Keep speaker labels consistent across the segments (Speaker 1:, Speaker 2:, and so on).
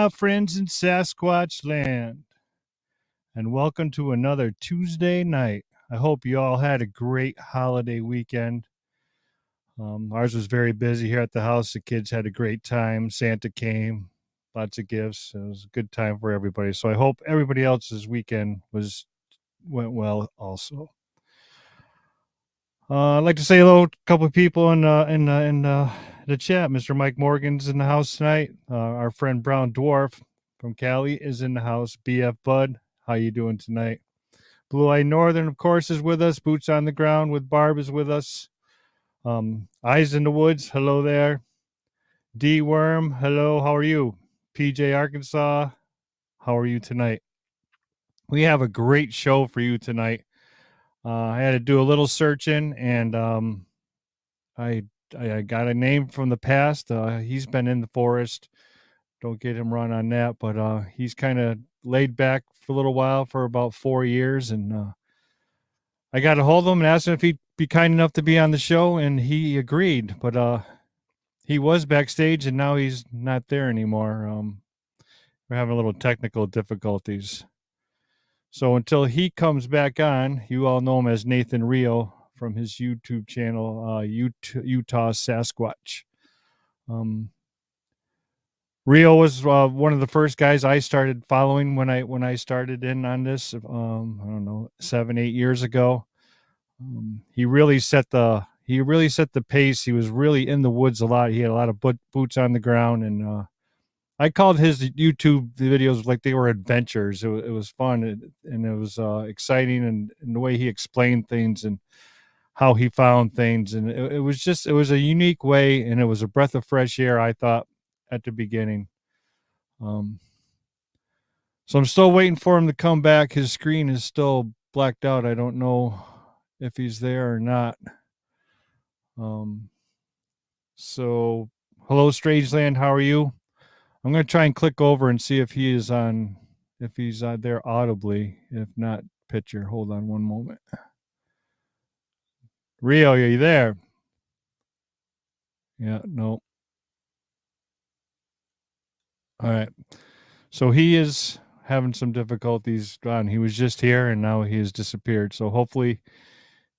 Speaker 1: Aloha, friends in Sasquatch Land, and welcome to another Tuesday night. I hope you all had a great holiday weekend. Ours was very busy here at the house. The kids had a great time. Santa came, lots of gifts. It was a good time for everybody. So I hope everybody else's weekend went well also. I'd like to say hello to a couple of people in the chat. Mr. Mike Morgan's in the house tonight. Our friend Brown Dwarf from Cali is in the house. BF Bud, how you doing tonight? Blue Eye Northern, of course, is with us. Boots on the Ground with Barb is with us. Eyes in the Woods, hello there. D Worm, hello, how are you? PJ Arkansas, how are you tonight? We have a great show for you tonight. I had to do a little searching, and I got a name from the past. He's been in the forest. Don't get him run on that, but he's kind of laid back for a little while for about 4 years, and I got a hold of him and asked him if he'd be kind enough to be on the show, and he agreed. But he was backstage, and now he's not there anymore. We're having a little technical difficulties. So until he comes back on, you all know him as Nathan Reo from his YouTube channel, Utah Sasquatch. Rio was one of the first guys I started following when I started in on this. I don't know, 7-8 years ago. He really set the pace. He was really in the woods a lot. He had a lot of boots on the ground, and I called his YouTube videos like they were adventures. It was fun, and it was exciting, and the way he explained things and how he found things, and it was a unique way, and it was a breath of fresh air, I thought, at the beginning. So I'm still waiting for him to come back. His screen is still blacked out. I don't know if he's there or not. So hello, Strangeland, how are you? I'm going to try and click over and see if he's there audibly. If not, picture. Hold on one moment. Rio, are you there? Yeah, no. All right. So he is having some difficulties. He was just here, and now he has disappeared. So hopefully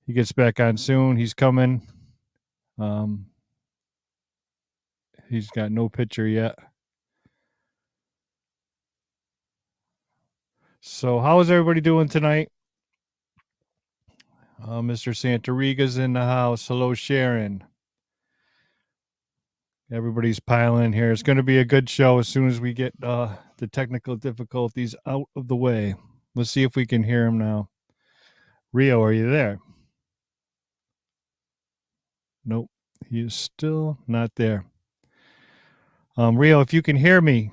Speaker 1: he gets back on soon. He's coming. He's got no picture yet. So how is everybody doing tonight? Mr. Santariga's in the house. Hello, Sharon. Everybody's piling in here. It's going to be a good show as soon as we get the technical difficulties out of the way. Let's see if we can hear him now. Rio, are you there? Nope, he is still not there. Rio, if you can hear me,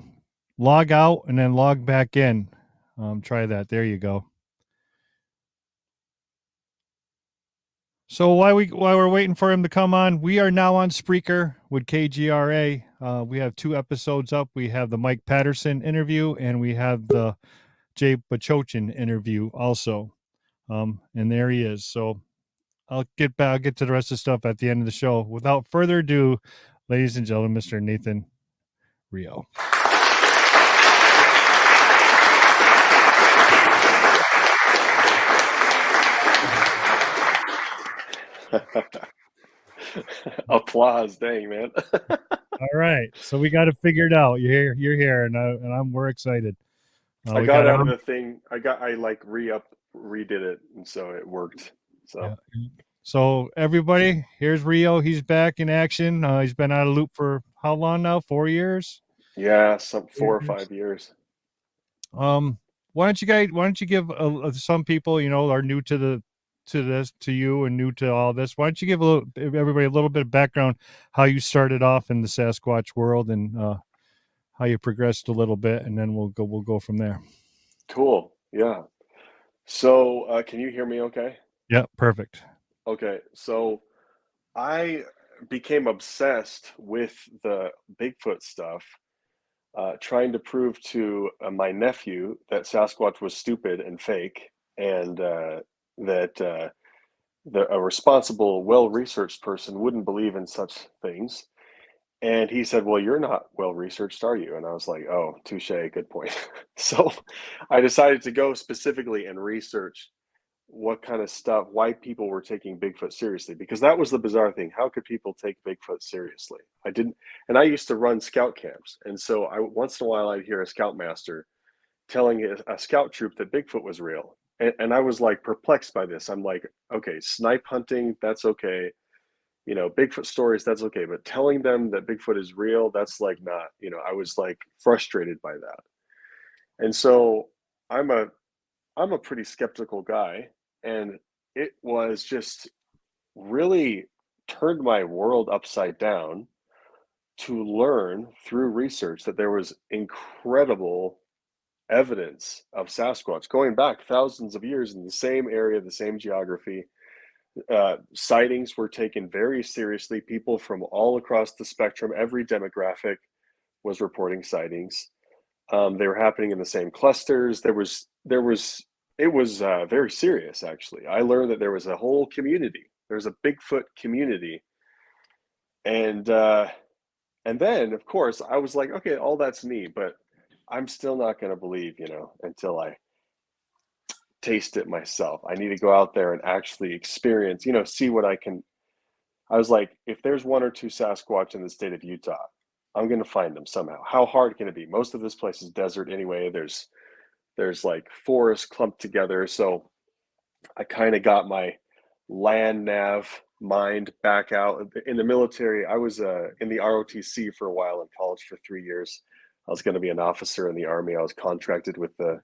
Speaker 1: log out and then log back in. Try that. There you go. So while we're waiting for him to come on, we are now on Spreaker with KGRA. We have 2 episodes up. We have the Mike Patterson interview, and we have the Jay Bachochin interview also. And there he is. So I'll get to the rest of the stuff at the end of the show. Without further ado, ladies and gentlemen, Mr. Nathan Reo.
Speaker 2: Applause, dang, man.
Speaker 1: All right, so we got it figured out. You're here, and we're excited.
Speaker 2: I got out of the thing. I redid it, and so it worked. So,
Speaker 1: yeah. So everybody, here's Rio. He's back in action. He's been out of loop for how long now? 4 years?
Speaker 2: Yeah, some 4 or 5 years.
Speaker 1: Why don't you give some people, are new to you and new to all this. Why don't you give everybody a little bit of background, how you started off in the Sasquatch world and how you progressed a little bit, and then we'll go from there.
Speaker 2: Cool. Yeah. So, can you hear me okay?
Speaker 1: Yeah, perfect.
Speaker 2: Okay. So I became obsessed with the Bigfoot stuff, trying to prove to my nephew that Sasquatch was stupid and fake, and that a responsible, well-researched person wouldn't believe in such things. And he said, "Well, you're not well researched, are you?" And I was like, "Oh, touche, good point." So I decided to go specifically and research what kind of stuff, why people were taking Bigfoot seriously, because that was the bizarre thing. How could people take Bigfoot seriously? I didn't, and I used to run scout camps, and so I once in a while I'd hear a scoutmaster telling a scout troop that Bigfoot was real, and I was like perplexed by this. I'm like, okay, snipe hunting, that's okay, Bigfoot stories, that's okay, but telling them that Bigfoot is real, that's like not, I was like frustrated by that. And so I'm a I'm a pretty skeptical guy, and it was just really turned my world upside down to learn through research that there was incredible evidence of Sasquatch going back thousands of years in the same area, the same geography. Sightings were taken very seriously. People from all across the spectrum, every demographic was reporting sightings. They were happening in the same clusters. It was very serious, actually. I learned that there was a whole community. There's a Bigfoot community, and uh, and then, of course, I was like, okay, all that's neat, but I'm still not going to believe, until I taste it myself. I need to go out there and actually experience, see what I can. I was like, if there's one or two Sasquatch in the state of Utah, I'm going to find them somehow. How hard can it be? Most of this place is desert anyway. There's like forests clumped together. So I kind of got my land nav mind back out. In the military, I was in the ROTC for a while in college for 3 years. I was going to be an officer in the Army. I was contracted with the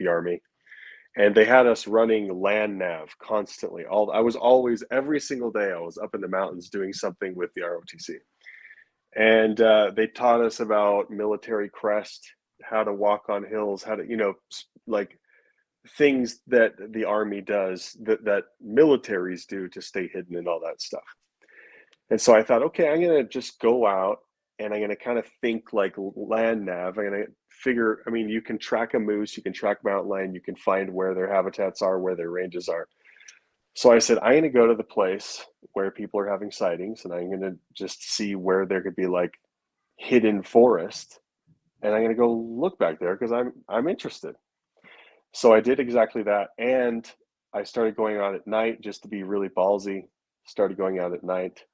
Speaker 2: Army, and they had us running land nav constantly. I was always, every single day I was up in the mountains doing something with the ROTC, and they taught us about military crest, how to walk on hills, how to, like things that the Army does, that militaries do to stay hidden and all that stuff. And so I thought, okay, I'm gonna just go out and I'm gonna kind of think like land nav. I'm gonna figure, I mean, you can track a moose, you can track mountain lion, you can find where their habitats are, where their ranges are. So I said, I'm gonna go to the place where people are having sightings, and I'm gonna just see where there could be like hidden forest, and I'm gonna go look back there because I'm interested. So I did exactly that, and I started going out at night just to be really ballsy. Started going out at night,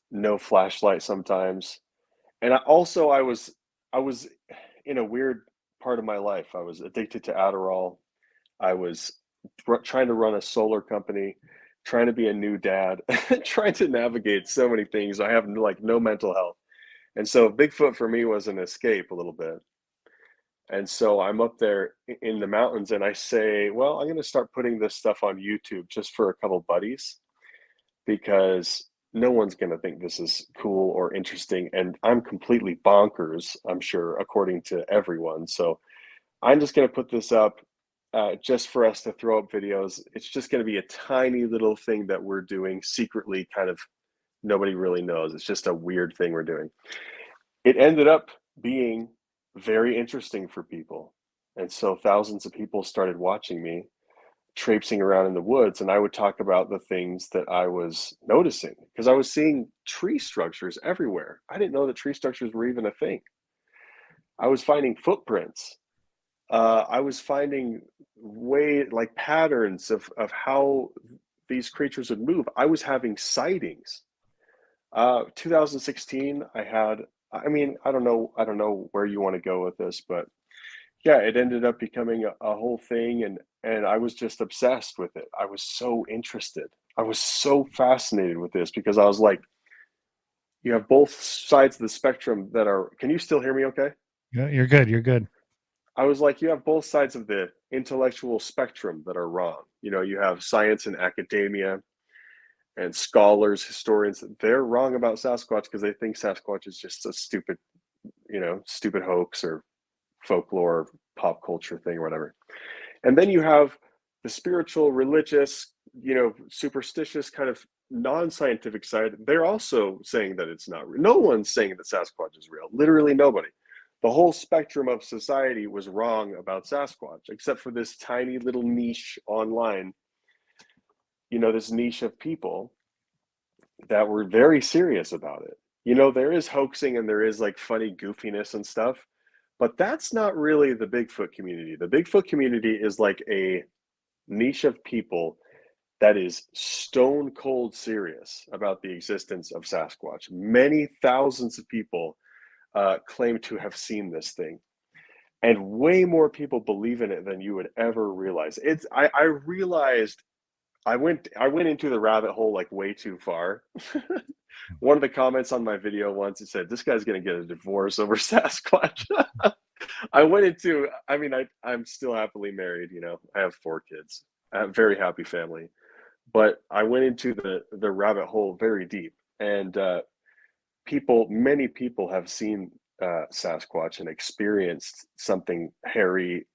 Speaker 2: no flashlight sometimes, and I was in a weird part of my life. I was addicted to Adderall. I was trying to run a solar company, trying to be a new dad, trying to navigate so many things. I have like no mental health, and so Bigfoot for me was an escape a little bit. And so I'm up there in the mountains and I say, well, I'm going to start putting this stuff on YouTube just for a couple buddies because no one's going to think this is cool or interesting. And I'm completely bonkers, I'm sure, according to everyone. So I'm just going to put this up just for us to throw up videos. It's just going to be a tiny little thing that we're doing secretly, kind of nobody really knows. It's just a weird thing we're doing. It ended up being very interesting for people. And so thousands of people started watching me traipsing around in the woods, and I would talk about the things that I was noticing because I was seeing tree structures everywhere. I didn't know that tree structures were even a thing. I was finding footprints. I was finding way like patterns of how these creatures would move. I was having sightings. 2016, I had. I mean, I don't know where you want to go with this, but yeah, it ended up becoming a whole thing, and I was just obsessed with it. I was so interested. I was so fascinated with this because I was like, you have both sides of the spectrum that are. Can you still hear me? Okay.
Speaker 1: Yeah, you're good. You're good.
Speaker 2: I was like, you have both sides of the intellectual spectrum that are wrong. You have science and academia and scholars, historians. They're wrong about Sasquatch because they think Sasquatch is just a stupid, stupid hoax or folklore, pop culture thing or whatever. And then you have the spiritual, religious, superstitious kind of non-scientific side. They're also saying that it's not real. No one's saying that Sasquatch is real. Literally nobody. The whole spectrum of society was wrong about Sasquatch, except for this tiny little niche online, this niche of people that were very serious about it. You know, there is hoaxing and there is like funny goofiness and stuff, but that's not really the Bigfoot community. The Bigfoot community is like a niche of people that is stone cold serious about the existence of Sasquatch. Many thousands of people claim to have seen this thing, and way more people believe in it than you would ever realize. I realized I went into the rabbit hole like way too far. One of the comments on my video once, it said, "This guy's gonna get a divorce over Sasquatch." I went into, I mean, I'm still happily married, you know. I have 4 kids. I have a very happy family. But I went into the rabbit hole very deep, and many people have seen Sasquatch and experienced something hairy,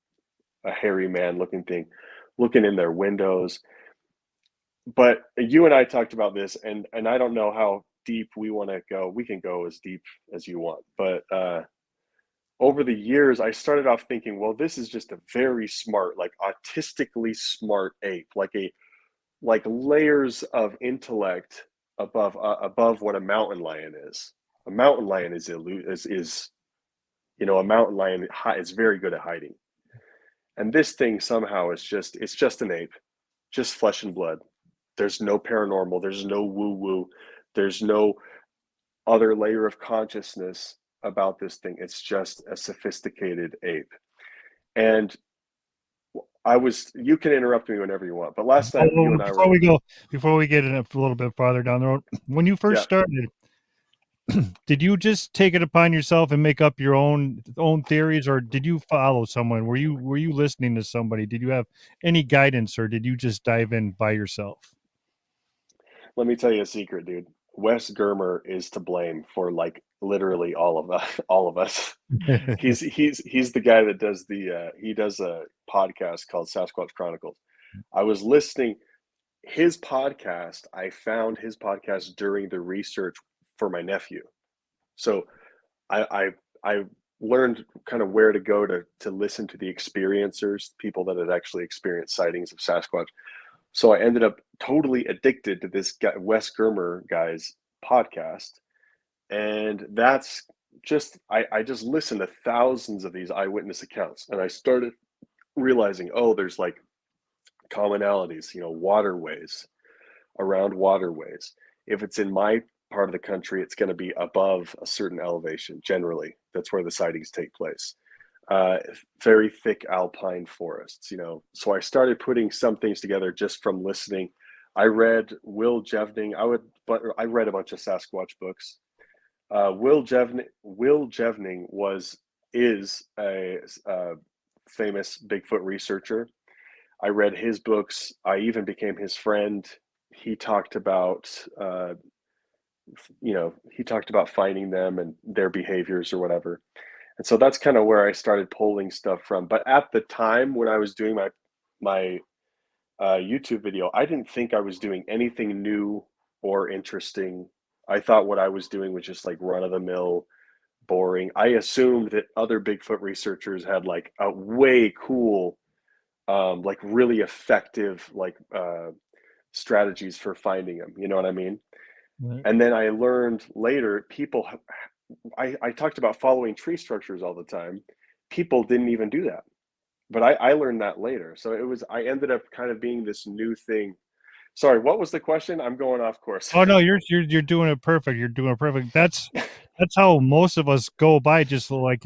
Speaker 2: a hairy man looking thing, looking in their windows. But you and I talked about this, and I don't know how deep we want to go. We can go as deep as you want, but over the years, I started off thinking, well, this is just a very smart, like autistically smart ape, like layers of intellect above what a mountain lion is. A mountain lion is you know, a mountain lion is very good at hiding, and this thing somehow is just it's just an ape, just flesh and blood. There's no paranormal. There's no woo woo. There's no other layer of consciousness about this thing. It's just a sophisticated ape. And you can interrupt me whenever you want, but last
Speaker 1: Oh,
Speaker 2: time you and I were,
Speaker 1: before we get in a little bit farther down the road, when you first
Speaker 2: yeah,
Speaker 1: started, did you just take it upon yourself and make up your own theories, or did you follow someone? Were you listening to somebody? Did you have any guidance, or did you just dive in by yourself?
Speaker 2: let me tell you a secret, dude. Wes Germer is to blame for like literally all of us, all of us. He's the guy that does he does a podcast called Sasquatch Chronicles. I was listening his podcast. I found his podcast during the research for my nephew. So I learned kind of where to go to listen to the experiencers, people that had actually experienced sightings of Sasquatch. So I ended up totally addicted to this guy, Wes Germer guy's podcast, and that's I just listened to thousands of these eyewitness accounts, and I started realizing, oh, there's like commonalities, you know, waterways, around waterways. If it's in my part of the country, it's going to be above a certain elevation. Generally, that's where the sightings take place. Uh, Very thick alpine forests, you know. So I started putting some things together just from listening. I read Will Jevning. But I read a bunch of Sasquatch books. Will Jevning is a famous Bigfoot researcher. I read his books. I even became his friend. He talked about, he talked about finding them and their behaviors or whatever. And so that's kind of where I started pulling stuff from. But at the time when I was doing my YouTube video, I didn't think I was doing anything new or interesting. I thought what I was doing was just like run of the mill, boring. I assumed that other Bigfoot researchers had like a way cool, like really effective, like strategies for finding them. You know what I mean?
Speaker 1: Right.
Speaker 2: And then I learned later, I talked about following tree structures all the time. People didn't even do that. But I learned that later. So I ended up kind of being this new thing. Sorry, what was the question? I'm going off course.
Speaker 1: Oh no, you're doing it perfect. You're doing it perfect. That's how most of us go by. Just like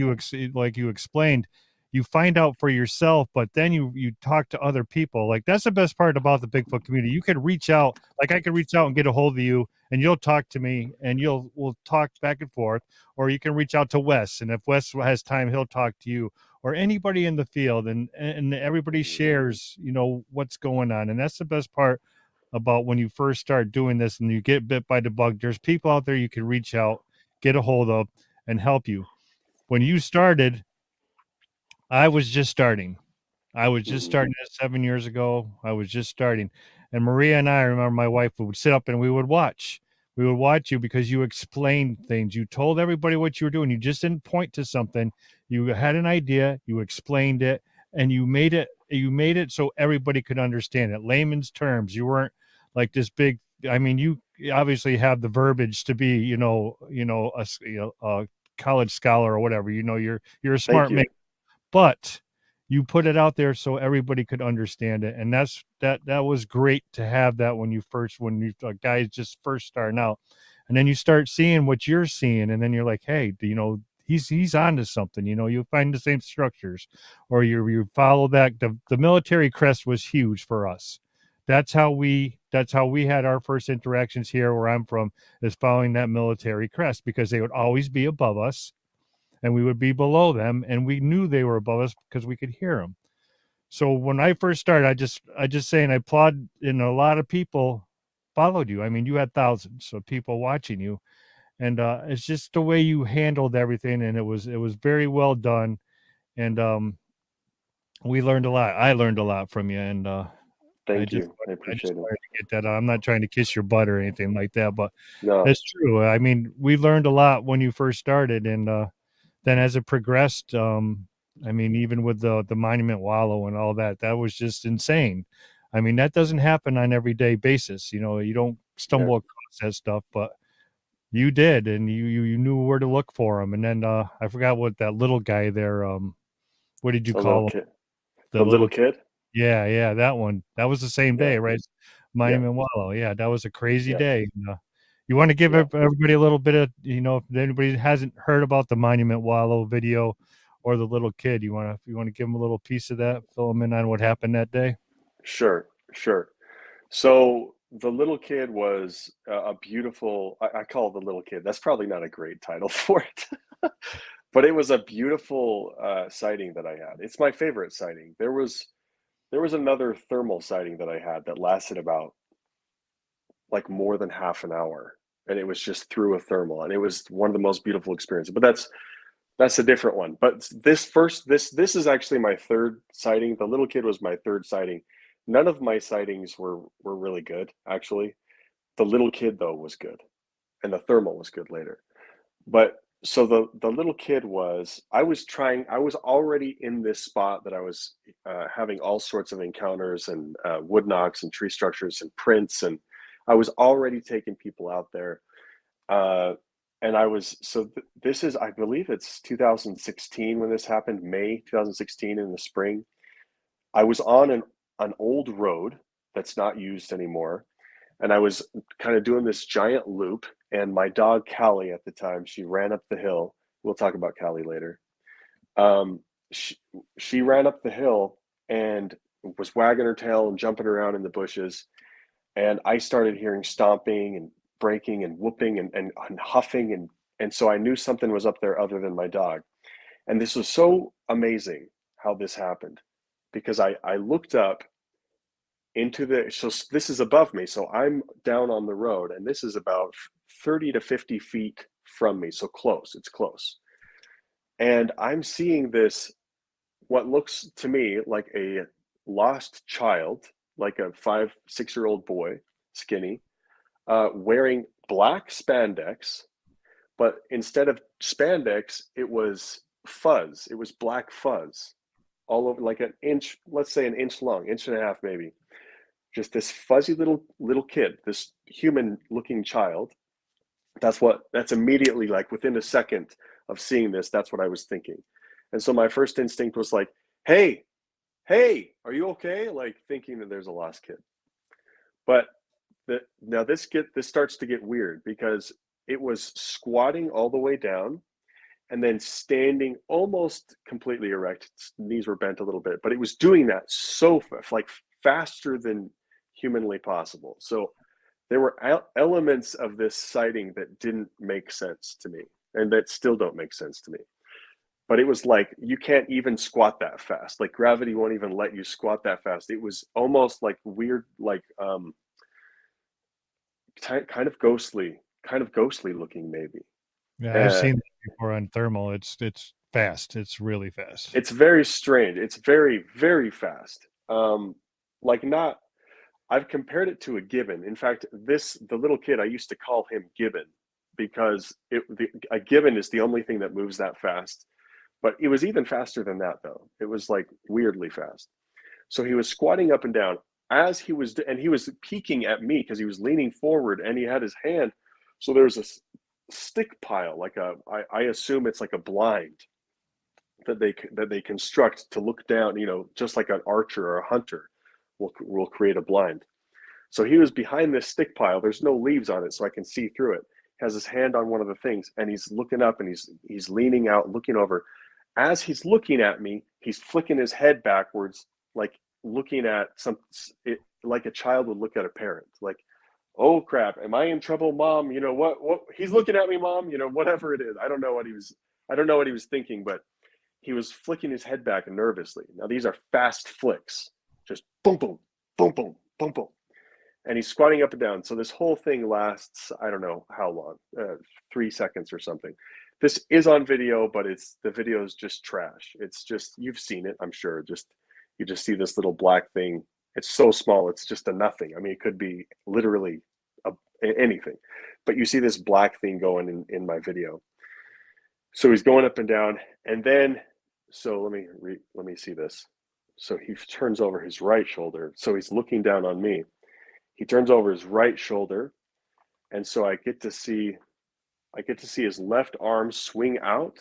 Speaker 1: like you explained, you find out for yourself, but then you talk to other people. Like that's the best part about the Bigfoot community. You could reach out. Like I could reach out and get a hold of you, and you'll talk to me, and we'll talk back and forth. Or you can reach out to Wes, and if Wes has time, he'll talk to you or anybody in the field, and everybody shares, what's going on, and that's the best part about when you first start doing this and you get bit by the bug. There's people out there you can reach out, get a hold of, and help you. When you started, I was just starting. I was just
Speaker 2: Mhm.
Speaker 1: starting this 7 years ago. I was just starting. And Maria and I remember my wife would sit up and we would watch. We would watch you because you explained things. You told everybody what you were doing. You just didn't point to something. You had an idea, you explained it, and you made it so everybody could understand it. Layman's terms. You weren't like this big, I mean, obviously have the verbiage to be, a college scholar or whatever. You're a
Speaker 2: Thank
Speaker 1: smart man,
Speaker 2: you.
Speaker 1: but you put it out there so everybody could understand it, and that was great to have that when you guys just first starting out, and then you start seeing what you're seeing, and then you're like, hey, he's onto something. You find the same structures, or you follow that. The military crest was huge for us. That's how we had our first interactions here where I'm from, is following that military crest, because they would always be above us and we would be below them, and we knew they were above us because we could hear them. So when I first started, I just saying, I applaud, and a lot of people followed you. I mean, you had thousands of people watching you, and it's just the way you handled everything, and it was very well done. And we learned a lot. I learned a lot from you, and I
Speaker 2: Thank
Speaker 1: just
Speaker 2: you. I
Speaker 1: I just
Speaker 2: appreciate it.
Speaker 1: wanted to get that out. I'm not trying to kiss your butt or anything like that, but
Speaker 2: No,
Speaker 1: it's true. I mean, we learned a lot when you first started, and then as it progressed, I mean, even with the monument wallow and all that, that was just insane. I mean, that doesn't happen on everyday basis. You don't
Speaker 2: yeah.
Speaker 1: stumble across that stuff, but you did, and you knew where to look for them. And then I forgot what that little guy there. What did you
Speaker 2: A little
Speaker 1: call him?
Speaker 2: kid.
Speaker 1: The
Speaker 2: The little
Speaker 1: little
Speaker 2: kid.
Speaker 1: Yeah, yeah, that one. That was the same
Speaker 2: Yeah.
Speaker 1: day, right?
Speaker 2: Yeah.
Speaker 1: Monument Wallow. Yeah, that was a crazy
Speaker 2: Yeah.
Speaker 1: day. You want to give
Speaker 2: Yeah.
Speaker 1: everybody a little bit of, if anybody hasn't heard about the Monument Wallow video or the little kid, you want to give them a little piece of that, fill them in on what happened that day?
Speaker 2: Sure. Sure. So the little kid was a beautiful. I call it the little kid. That's probably not a great title for it, but it was a beautiful sighting that I had. It's my favorite sighting. There was another thermal sighting that I had that lasted about like more than half an hour, and it was just through a thermal, and it was one of the most beautiful experiences. But that's a different one. But this is actually my third sighting. The little kid was my third sighting. None of my sightings were really good, actually. The little kid though was good, and the thermal was good later. But so the little kid was, I was already in this spot that I was having all sorts of encounters and wood knocks and tree structures and prints, and I was already taking people out there. Uh, and I was so this is, I believe it's 2016 when this happened, May 2016 in the spring. I was on an old road that's not used anymore, and I was kind of doing this giant loop. And my dog Callie at the time, she ran up the hill. We'll talk about Callie later. Um, she, she ran up the hill and was wagging her tail and jumping around in the bushes. And I started hearing stomping and breaking and whooping and huffing, and so I knew something was up there other than my dog. And this was so amazing how this happened, because I looked up into the so this is above me, so I'm down on the road, and this is about 30 to 50 feet from me, so close, it's close. And I'm seeing this, what looks to me like a lost child, like a 5 6 year old boy, skinny, wearing black spandex, but instead of spandex, it was fuzz. It was black fuzz all over, like an inch, let's say an inch long, inch and a half maybe. Just this fuzzy little kid, this human looking child. That's immediately, like within a second of seeing this, that's what I was thinking. And so my first instinct was like, hey, hey, are you okay? Like thinking that there's a lost kid. But now this starts to get weird, because it was squatting all the way down and then standing almost completely erect. Its knees were bent a little bit, but it was doing that so like faster than humanly possible. So there were elements of this sighting that didn't make sense to me, and that still don't make sense to me. But it was like, you can't even squat that fast. Like gravity won't even let you squat that fast. It was almost like weird, like kind of ghostly looking maybe.
Speaker 1: Yeah, I've
Speaker 2: Uh,
Speaker 1: seen that before on thermal. It's fast. It's really fast.
Speaker 2: it's very strange. It's very, very fast. Like not, I've compared it to a gibbon. In fact, the little kid, I used to call him Gibbon, because a gibbon is the only thing that moves that fast. But it was even faster than that, though. It was like weirdly fast. So he was squatting up and down. as he was, and he was peeking at me because he was leaning forward and he had his hand. So there's a stick pile, like I assume it's like a blind that they construct to look down, just like an archer or a hunter will create a blind. So he was behind this stick pile. There's no leaves on it, so I can see through it. Has his hand on one of the things, and he's looking up, and he's leaning out, looking over. As he's looking at me, he's flicking his head backwards, like looking at like a child would look at a parent, like, "Oh crap, am I in trouble, mom? What? He's looking at me, mom. Whatever it is. I don't know what he was. I don't know what he was thinking, but he was flicking his head back nervously. Now these are fast flicks, just boom, boom, boom, boom, boom, boom, and he's squatting up and down. So this whole thing lasts, I don't know how long, 3 seconds or something. This is on video, but the video is just trash. It's just, you've seen it, I'm sure. You just see this little black thing. It's so small, it's just a nothing. I mean, it could be literally anything, but you see this black thing going in my video. So he's going up and down, and then, so let me see this. So he turns over his right shoulder. So he's looking down on me. He turns over his right shoulder, and so I get to see his left arm swing out,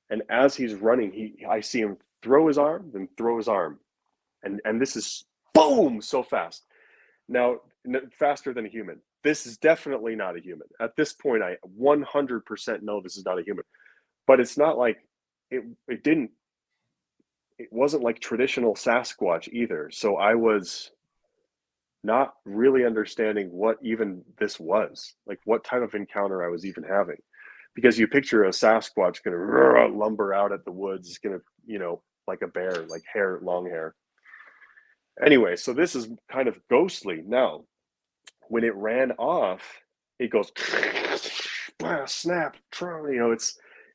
Speaker 2: and as he's running, I see him throw his arm, then throw his arm, and this is boom, so fast. Now, faster than a human. This is definitely not a human. At this point, I 100% know this is not a human. But it's not like it wasn't like traditional Sasquatch either. So I was not really understanding what even this was, like what type of encounter I was even having. Because you picture a Sasquatch going to lumber out at the woods, going to, like a bear, like long hair. Anyway, so this is kind of ghostly. Now, when it ran off, it goes snap,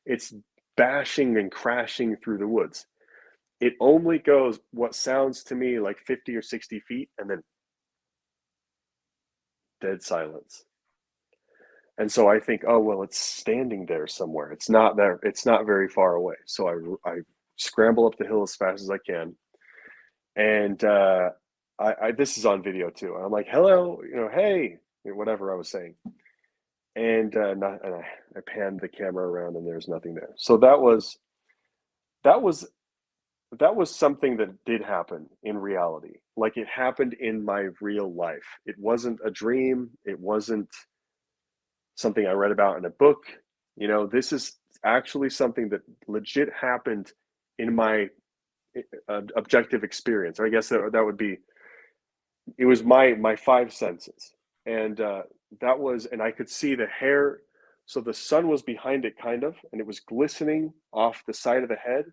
Speaker 2: it's bashing and crashing through the woods. It only goes what sounds to me like 50 or 60 feet, and then dead silence. And so I think, oh, well, it's standing there somewhere. It's not there. It's not very far away. So I scramble up the hill as fast as I can. And this is on video too. I'm like, hello, hey, whatever I was saying. And I panned the camera around, and there's nothing there. So that was something that did happen in reality. Like, it happened in my real life. It wasn't a dream. It wasn't something I read about in a book. This is actually something that legit happened in my objective experience. I guess that would be, it was my five senses. And and I could see the hair. So the sun was behind it, kind of, and it was glistening off the side of the head.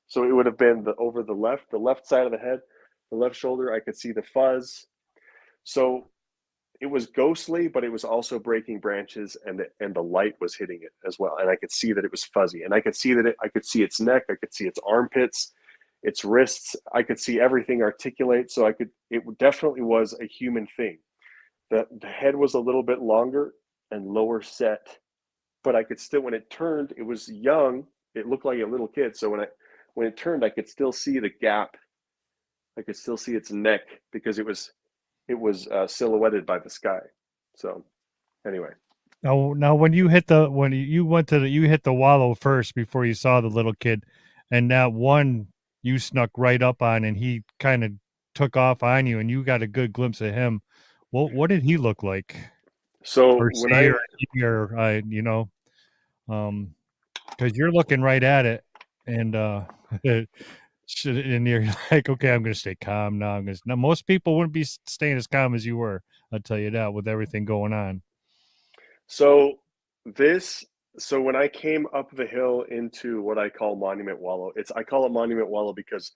Speaker 2: So it would have been over the left side of the head, the left shoulder. I could see the fuzz. So it was ghostly, but it was also breaking branches, and the light was hitting it as well. And I could see that it was fuzzy, and I could see I could see its neck, I could see its armpits, its wrists. I could see everything articulate. So it definitely was a human thing. The head was a little bit longer and lower set, but I could still, when it turned, it was young. It looked like a little kid. So when it turned, I could still see the gap. I could still see its neck because it was silhouetted by the sky. So anyway.
Speaker 1: Now when you hit you hit the wallow first before you saw the little kid, and that one you snuck right up on, and he kind of took off on you, and you got a good glimpse of him. What did he look like?
Speaker 2: So
Speaker 1: Or
Speaker 2: when
Speaker 1: say, because you're looking right at it, and and you're like, okay, I'm going to stay calm now. Now, most people wouldn't be staying as calm as you were. I'll tell you that, with everything going on.
Speaker 2: So when I came up the hill into what I call Monument Wallow, I call it Monument Wallow because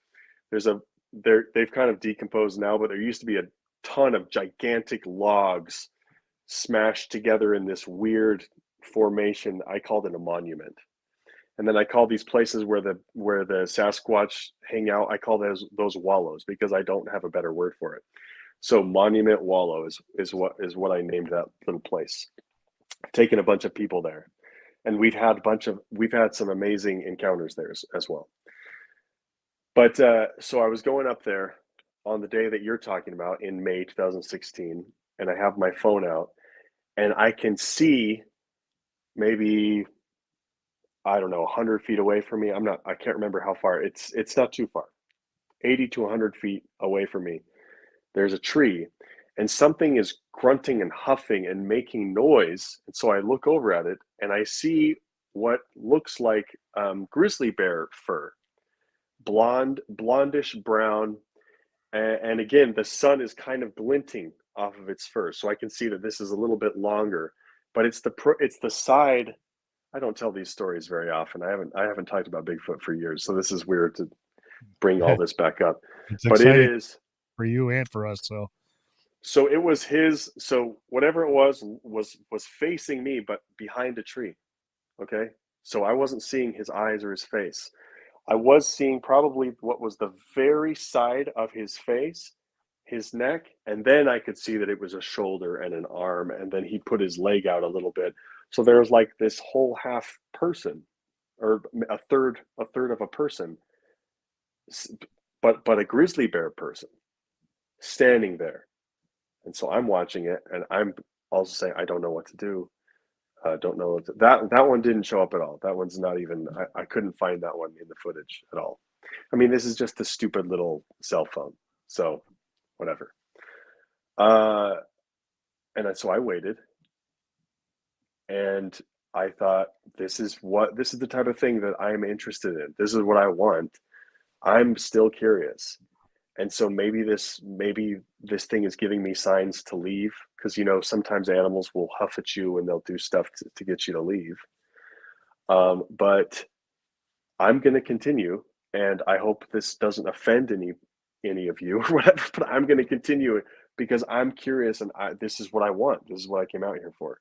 Speaker 2: they've kind of decomposed now, but there used to be a ton of gigantic logs smashed together in this weird formation. I called it a monument. And then I call these places where the Sasquatch hang out, I call those wallows, because I don't have a better word for it. So Monument Wallow is what I named that little place. I've taken a bunch of people there, and we've had some amazing encounters there as well. But so I was going up there, on the day that you're talking about in May 2016, and I have my phone out, and I can see maybe, I don't know, 100 feet away from me. I can't remember how far. It's not too far. 80 to 100 feet away from me. There's a tree, and something is grunting and huffing and making noise. And so I look over at it, and I see what looks like grizzly bear fur, blondish brown. And again, the sun is kind of glinting off of its fur, so I can see that this is a little bit longer. But it's the side. I don't tell these stories very often. I haven't talked about Bigfoot for years, so this is weird to bring all this back up.
Speaker 1: It's
Speaker 2: But it
Speaker 1: exciting
Speaker 2: is.
Speaker 1: for you and for us.
Speaker 2: So it was his. So whatever it was facing me, but behind a tree. Okay, so I wasn't seeing his eyes or his face. I was seeing probably what was the very side of his face, his neck, and then I could see that it was a shoulder and an arm, and then he put his leg out a little bit. So there was like this whole half person, or a third of a person, but a grizzly bear person standing there. And so I'm watching it, and I'm also saying, I don't know what to do. Don't know that one didn't show up at all. That one's not even. I couldn't find that one in the footage at all. I mean, this is just a stupid little cell phone, so whatever. And so I waited, and I thought, this is the type of thing that I'm interested in. This is what I want. I'm still curious. And so maybe this thing is giving me signs to leave, because sometimes animals will huff at you and they'll do stuff to get you to leave. But I'm going to continue, and I hope this doesn't offend any of you or whatever. But I'm going to continue because I'm curious, and this is what I want. This is what I came out here for.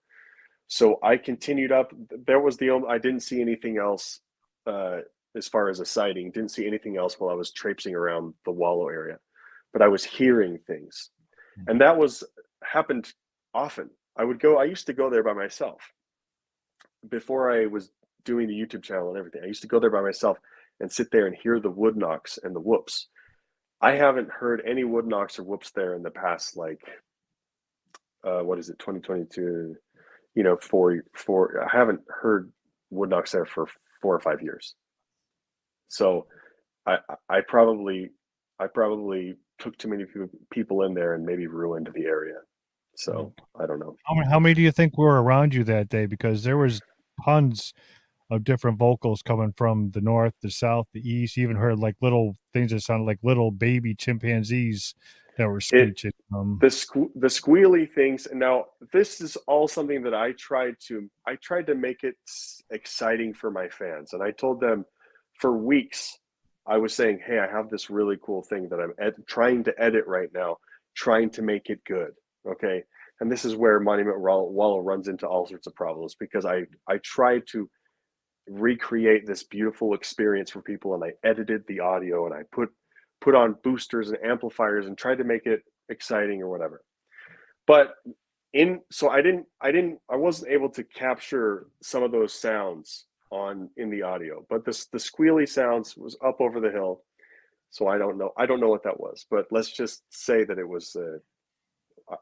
Speaker 2: So I continued up. I didn't see anything else. As far as a sighting, didn't see anything else while I was traipsing around the wallow area, but I was hearing things, and that happened often. I used to go there by myself before I was doing the YouTube channel and everything. I used to go there by myself and sit there and hear the wood knocks and the whoops. I haven't heard any wood knocks or whoops there in the past, like, what is it, 2022? I haven't heard wood knocks there for 4 or 5 years. So I probably took too many people in there and maybe ruined the area. So I don't know.
Speaker 1: How many do you think were around you that day? Because there was tons of different vocals coming from the north, the south, the east. You even heard like little things that sounded like little baby chimpanzees that were screeching.
Speaker 2: The squealy things. And now this is all something that I tried to make it exciting for my fans, and I told them for weeks. I was saying, hey, I have this really cool thing that I'm trying to edit right now, trying to make it good. Okay. And this is where Monument Wallow runs into all sorts of problems, because I tried to recreate this beautiful experience for people, and I edited the audio, and I put on boosters and amplifiers and tried to make it exciting or whatever. But I wasn't able to capture some of those sounds in the audio, but the squealy sounds was up over the hill. So I don't know what that was, but let's just say that it was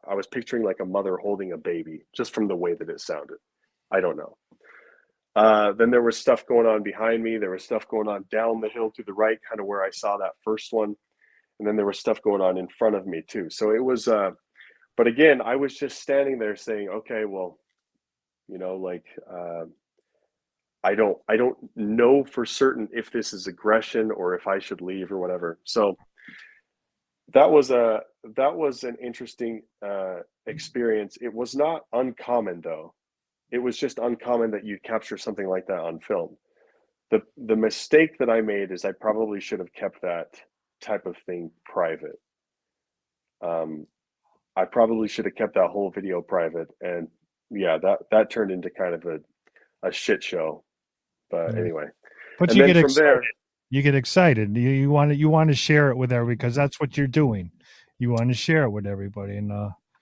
Speaker 2: I was picturing like a mother holding a baby, just from the way that it sounded. I don't know. Then there was stuff going on behind me. There was stuff going on down the hill to the right, kind of where I saw that first one. And then there was stuff going on in front of me too. So it was, but again, I was just standing there saying, okay, well, I don't know for certain if this is aggression or if I should leave or whatever. So that was an interesting experience. It was not uncommon though. It was just uncommon that you capture something like that on film. The mistake that I made is I probably should have kept that type of thing private. I probably should have kept that whole video private, and yeah, that turned into kind of a shit show. But anyway,
Speaker 1: but
Speaker 2: and
Speaker 1: you
Speaker 2: then
Speaker 1: get
Speaker 2: from
Speaker 1: excited.
Speaker 2: there,
Speaker 1: You get excited. You want to share it with everybody, because that's what you're doing. You want to share it with everybody, and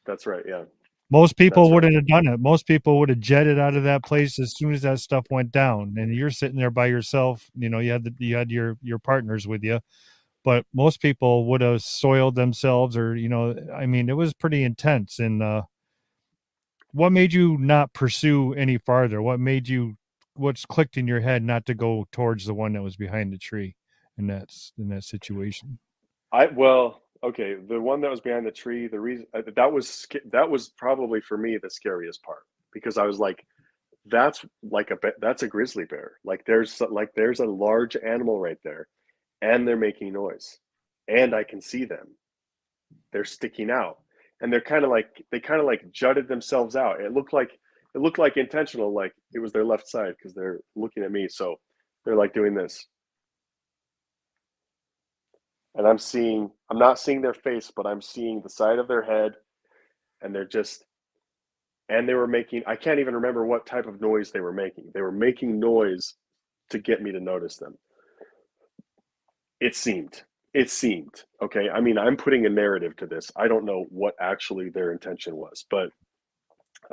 Speaker 2: that's right. Yeah,
Speaker 1: most people
Speaker 2: that's right.
Speaker 1: wouldn't have done it. Most people would have jetted out of that place as soon as that stuff went down. And you're sitting there by yourself. You had your partners with you, but most people would have soiled themselves, or I mean, it was pretty intense. And what made you not pursue any farther? What's clicked in your head not to go towards the one that was behind the tree in that situation?
Speaker 2: Well, okay, the one that was behind the tree, the reason that was probably for me the scariest part, because I was like, that's a grizzly bear. Like there's a large animal right there, and they're making noise, and I can see them. They're sticking out, and they kind of like jutted themselves out. It looked like intentional, like it was their left side because they're looking at me. So they're like doing this, and I'm not seeing their face, but I'm seeing the side of their head, and they were making, I can't even remember what type of noise they were making. They were making noise to get me to notice them. It seemed. It seemed. Okay. I mean, I'm putting a narrative to this. I don't know what actually their intention was, but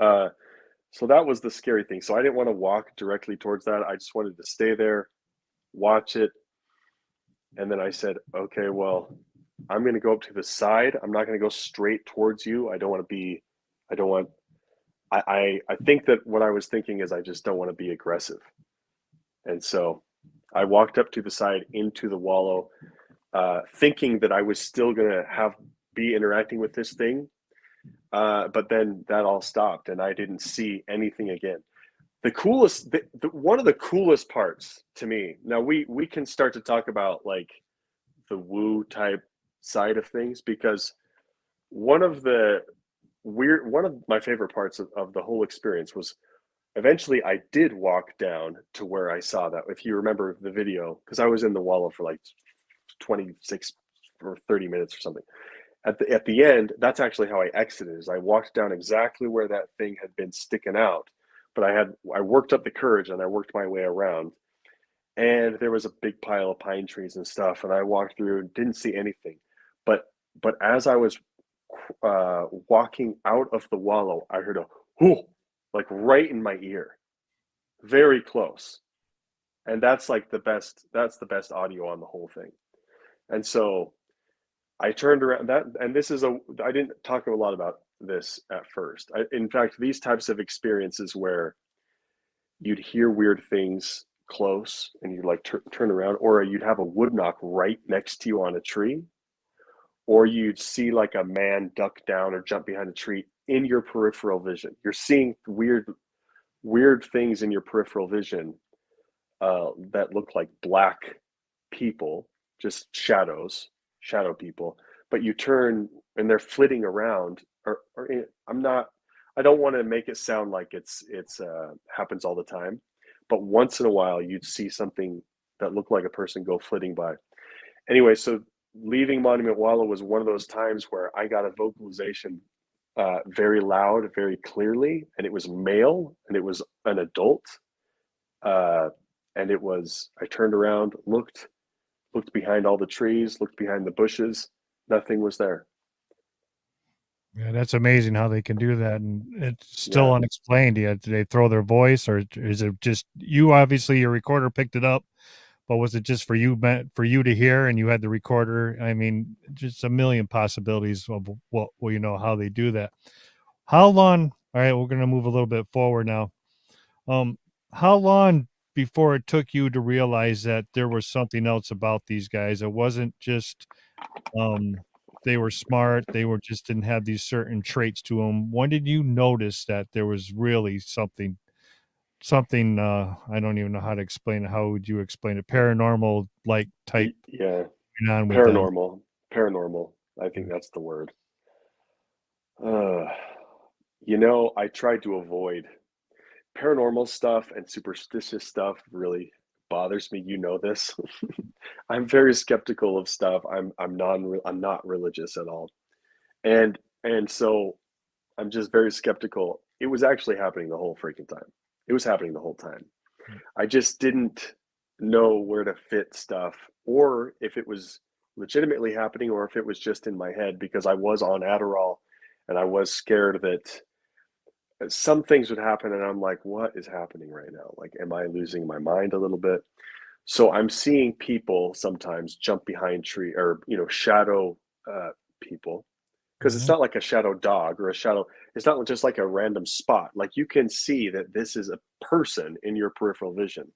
Speaker 2: uh so that was the scary thing. So I didn't want to walk directly towards that. I just wanted to stay there, watch it, and then I said, okay, well, I'm going to go up to the side. I'm not going to go straight towards you. I don't want to be. I don't want. I think that what I was thinking is I just don't want to be aggressive, and so I walked up to the side into the wallow, thinking that I was still going to have be interacting with this thing, but then that all stopped, and I didn't see anything again. One of the coolest parts to me. Now we can start to talk about like the woo type side of things, because one of the one of my favorite parts of the whole experience was eventually I did walk down to where I saw that. If you remember the video, because I was in the wallow for like 26 or 30 minutes or something. At the end, that's actually how I exited. Is I walked down exactly where that thing had been sticking out, but I worked up the courage and I worked my way around, and there was a big pile of pine trees and stuff, and I walked through and didn't see anything. But as I was walking out of the wallow, I heard a whoo, like right in my ear, very close, and that's like the best. That's the best audio on the whole thing. And so I turned around that, and this is a. I didn't talk a lot about this at first. In fact, these types of experiences where you'd hear weird things close and you'd like turn around, or you'd have a wood knock right next to you on a tree, or you'd see like a man duck down or jump behind a tree in your peripheral vision. You're seeing weird things in your peripheral vision, that look like black people, just shadow people. But you turn and they're flitting around, or I'm not. I don't want to make it sound like it's happens all the time, but once in a while you'd see something that looked like a person go flitting by. Anyway, so leaving Monument Wallow was one of those times where I got a vocalization, very loud, very clearly, and it was male, and it was an adult, uh, and it was. I turned around, looked behind all the trees, looked behind the bushes. Nothing was there.
Speaker 1: Yeah, that's amazing how they can do that, and it's still
Speaker 2: Yeah,
Speaker 1: unexplained. Yeah, did they throw their voice, or is it just you? Obviously, your recorder picked it up, but was it just for you, meant for you to hear, and you had the recorder? I mean, just a million possibilities of what, well, how they do that. How long? All right, we're gonna move a little bit forward now. Um, how long before it took you to realize that there was something else about these guys? It wasn't just um, they were smart. They were just didn't have these certain traits to them. When did you notice that there was really something? Something I don't even know how to explain it. How would you explain it? Paranormal like type
Speaker 2: yeah.
Speaker 1: going on with them.
Speaker 2: Paranormal. I think that's the word. Uh, I tried to avoid paranormal stuff, and superstitious stuff really bothers me. You know this. I'm very skeptical of stuff. I'm not religious at all. And so I'm just very skeptical. It was actually happening the whole freaking time. It was happening the whole time. I just didn't know where to fit stuff, or if it was legitimately happening, or if it was just in my head, because I was on Adderall, and I was scared that some things would happen, and I'm like, what is happening right now? Like, am I losing my mind a little bit? So I'm seeing people sometimes jump behind tree or, shadow people, because it's
Speaker 1: Mhm.
Speaker 2: not like a shadow dog or a shadow. It's not just like a random spot. Like you can see that this is a person in your peripheral vision,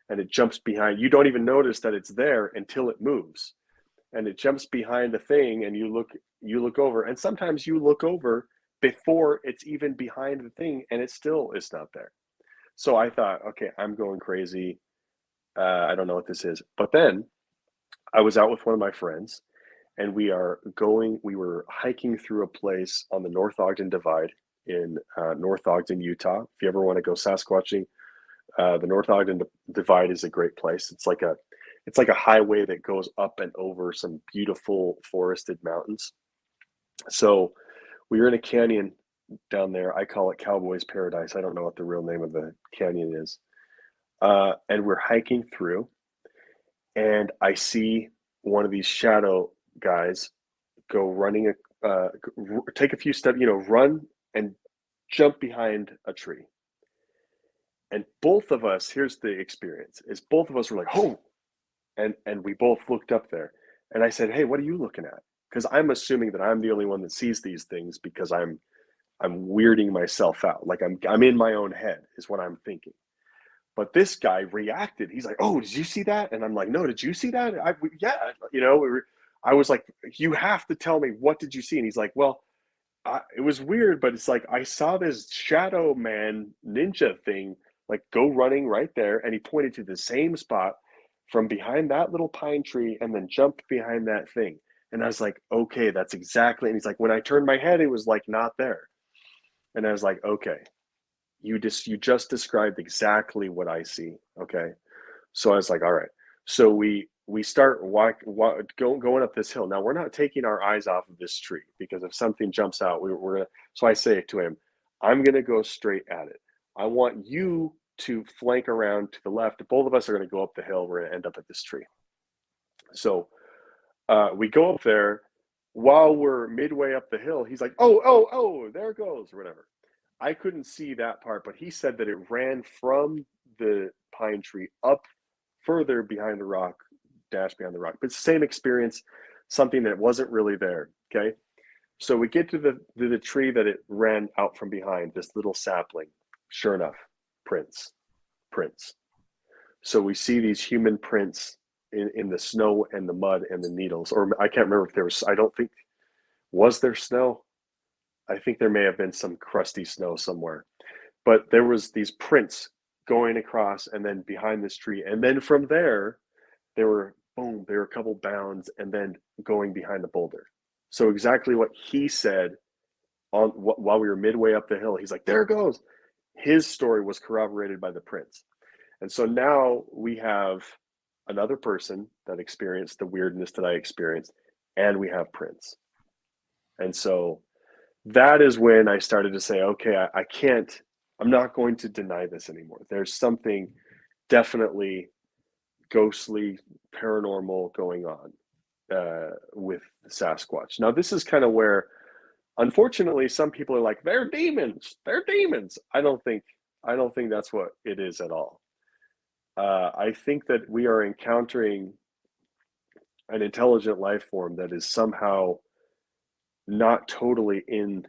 Speaker 2: and it jumps behind. You don't even notice that it's there until it moves, and it jumps behind a thing, and you look over, and sometimes you look over before it's even behind the thing, and it still is not there. So I thought, okay, I'm going crazy. I don't know what this is. But then I was out with one of my friends, and we were hiking through a place on the North Ogden Divide in North Ogden, Utah. If you ever want to go Sasquatching, the North Ogden Divide is a great place. It's like a highway that goes up and over some beautiful forested mountains. So we were in a canyon down there. I call it Cowboys Paradise. I don't know what the real name of the canyon is. And we're hiking through, and I see one of these shadow guys go running, take a few steps, run and jump behind a tree. And both of us, here's the experience, is both of us were like, oh, and we both looked up there. And I said, hey, what are you looking at? Because I'm assuming that I'm the only one that sees these things because I'm weirding myself out. Like I'm in my own head is what I'm thinking. But this guy reacted. He's like, "Oh, did you see that?" And I'm like, "No, did you see that?" Yeah, I was like, "You have to tell me, what did you see?" And he's like, "Well, it was weird, but it's like I saw this shadow man ninja thing like go running right there, and he pointed to the same spot from behind that little pine tree, and then jumped behind that thing." And I was like, "Okay, that's exactly." And he's like, "When I turned my head, it was like not there." And I was like, "Okay, you just described exactly what I see." Okay. So I was like, all right. So we start going up this hill. Now we're not taking our eyes off of this tree, because if something jumps out, we're gonna. So I say to him, I'm gonna go straight at it. I want you to flank around to the left. Both of us are gonna go up the hill. We're gonna end up at this tree. So we go up there. While we're midway up the hill, he's like, "Oh, oh, oh, there it goes," or whatever. I couldn't see that part, but he said that it ran from the pine tree up further behind the rock, dash behind the rock. But it's the same experience, something that wasn't really there. Okay. So we get to the tree that it ran out from behind, this little sapling. Sure enough, prints, prints. So we see these human prints in the snow and the mud and the needles. Or I can't remember if there was, I don't think, was there snow? I think there may have been some crusty snow somewhere. But there was these prints going across and then behind this tree. And then from there, they were boom, they were a couple bounds and then going behind the boulder. So exactly what he said while we were midway up the hill, he's like, "There it goes." His story was corroborated by the prints. And so now we have another person that experienced the weirdness that I experienced, and we have prints. And so that is when I started to say, okay, I can't, I'm not going to deny this anymore. There's something definitely ghostly, paranormal going on with Sasquatch. Now, this is kind of where, unfortunately, some people are like, "They're demons. They're demons." I don't think that's what it is at all. I think that we are encountering an intelligent life form that is somehow not totally in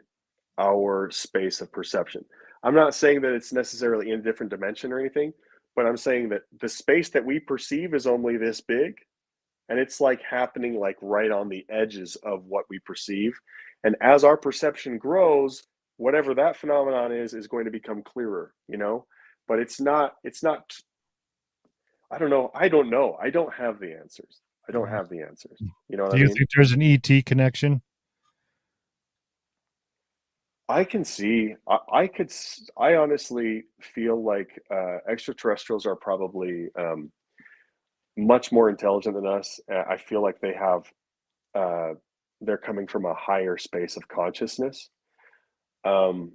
Speaker 2: our space of perception. I'm not saying that it's necessarily in a different dimension or anything, but I'm saying that the space that we perceive is only this big, and it's like happening like right on the edges of what we perceive. And as our perception grows, whatever that phenomenon is going to become clearer. But it's not. I don't know. I don't have the answers. I don't
Speaker 1: Mhm.
Speaker 2: have the answers. You know what
Speaker 1: Do
Speaker 2: I
Speaker 1: you
Speaker 2: mean?
Speaker 1: think there's an ET connection?
Speaker 2: I can see. I honestly feel like extraterrestrials are probably much more intelligent than us. I feel like uh, they're coming from a higher space of consciousness. Um,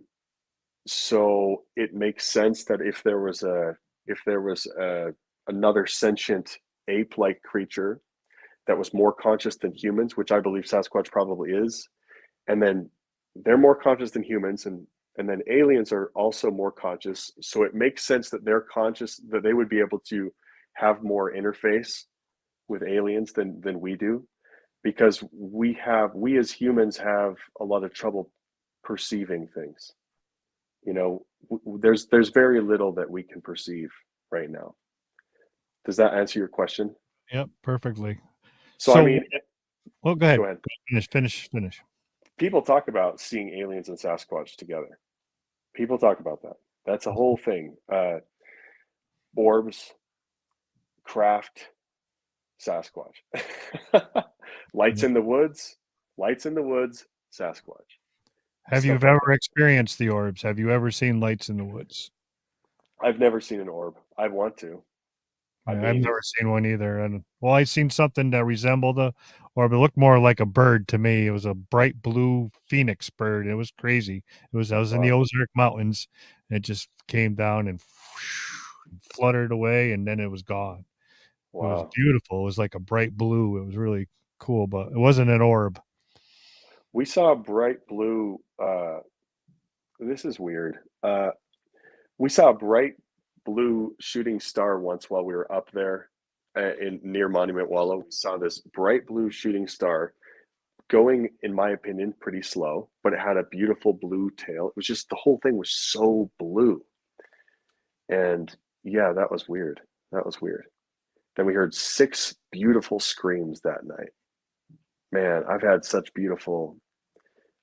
Speaker 2: so it makes sense that if there was another sentient ape-like creature that was more conscious than humans, which I believe Sasquatch probably is, and then they're more conscious than humans, and then aliens are also more conscious. So it makes sense that they're conscious, that they would be able to have more interface with aliens than we do, because we as humans have a lot of trouble perceiving things. You know, there's very little that we can perceive right now. Does that answer your question?
Speaker 1: Yep, perfectly.
Speaker 2: So I
Speaker 1: So,
Speaker 2: mean,
Speaker 1: well, go ahead.
Speaker 2: go ahead.
Speaker 1: Finish.
Speaker 2: People talk about seeing aliens and Sasquatch together. People talk about that. That's a whole thing. Orbs, craft, Sasquatch. Lights
Speaker 1: Yeah.
Speaker 2: in the woods, lights in the woods, Sasquatch.
Speaker 1: Have you
Speaker 2: Stuff like
Speaker 1: ever
Speaker 2: that.
Speaker 1: experienced the orbs? Have you ever seen lights in the woods?
Speaker 2: I've never seen an orb. I want to. I
Speaker 1: Yeah, I've
Speaker 2: mean,
Speaker 1: never seen one either. And well, I seen something that resembled a, or it looked more like a bird to me. It was a bright blue phoenix bird. It was crazy. I was in the
Speaker 2: wow,
Speaker 1: Ozark Mountains. And it just came down and fluttered away, and then it was gone. It was
Speaker 2: wow.
Speaker 1: beautiful. It was like a bright blue. It was really cool, but it wasn't an orb.
Speaker 2: We saw a bright blue. This is weird. We saw a bright blue shooting star once while we were up there in near Monument Wallow. We saw this bright blue shooting star going, in my opinion, pretty slow, but it had a beautiful blue tail. It was just the whole thing was so blue. And yeah, that was weird. That was weird. Then we heard six beautiful screams that night. Man, I've had some beautiful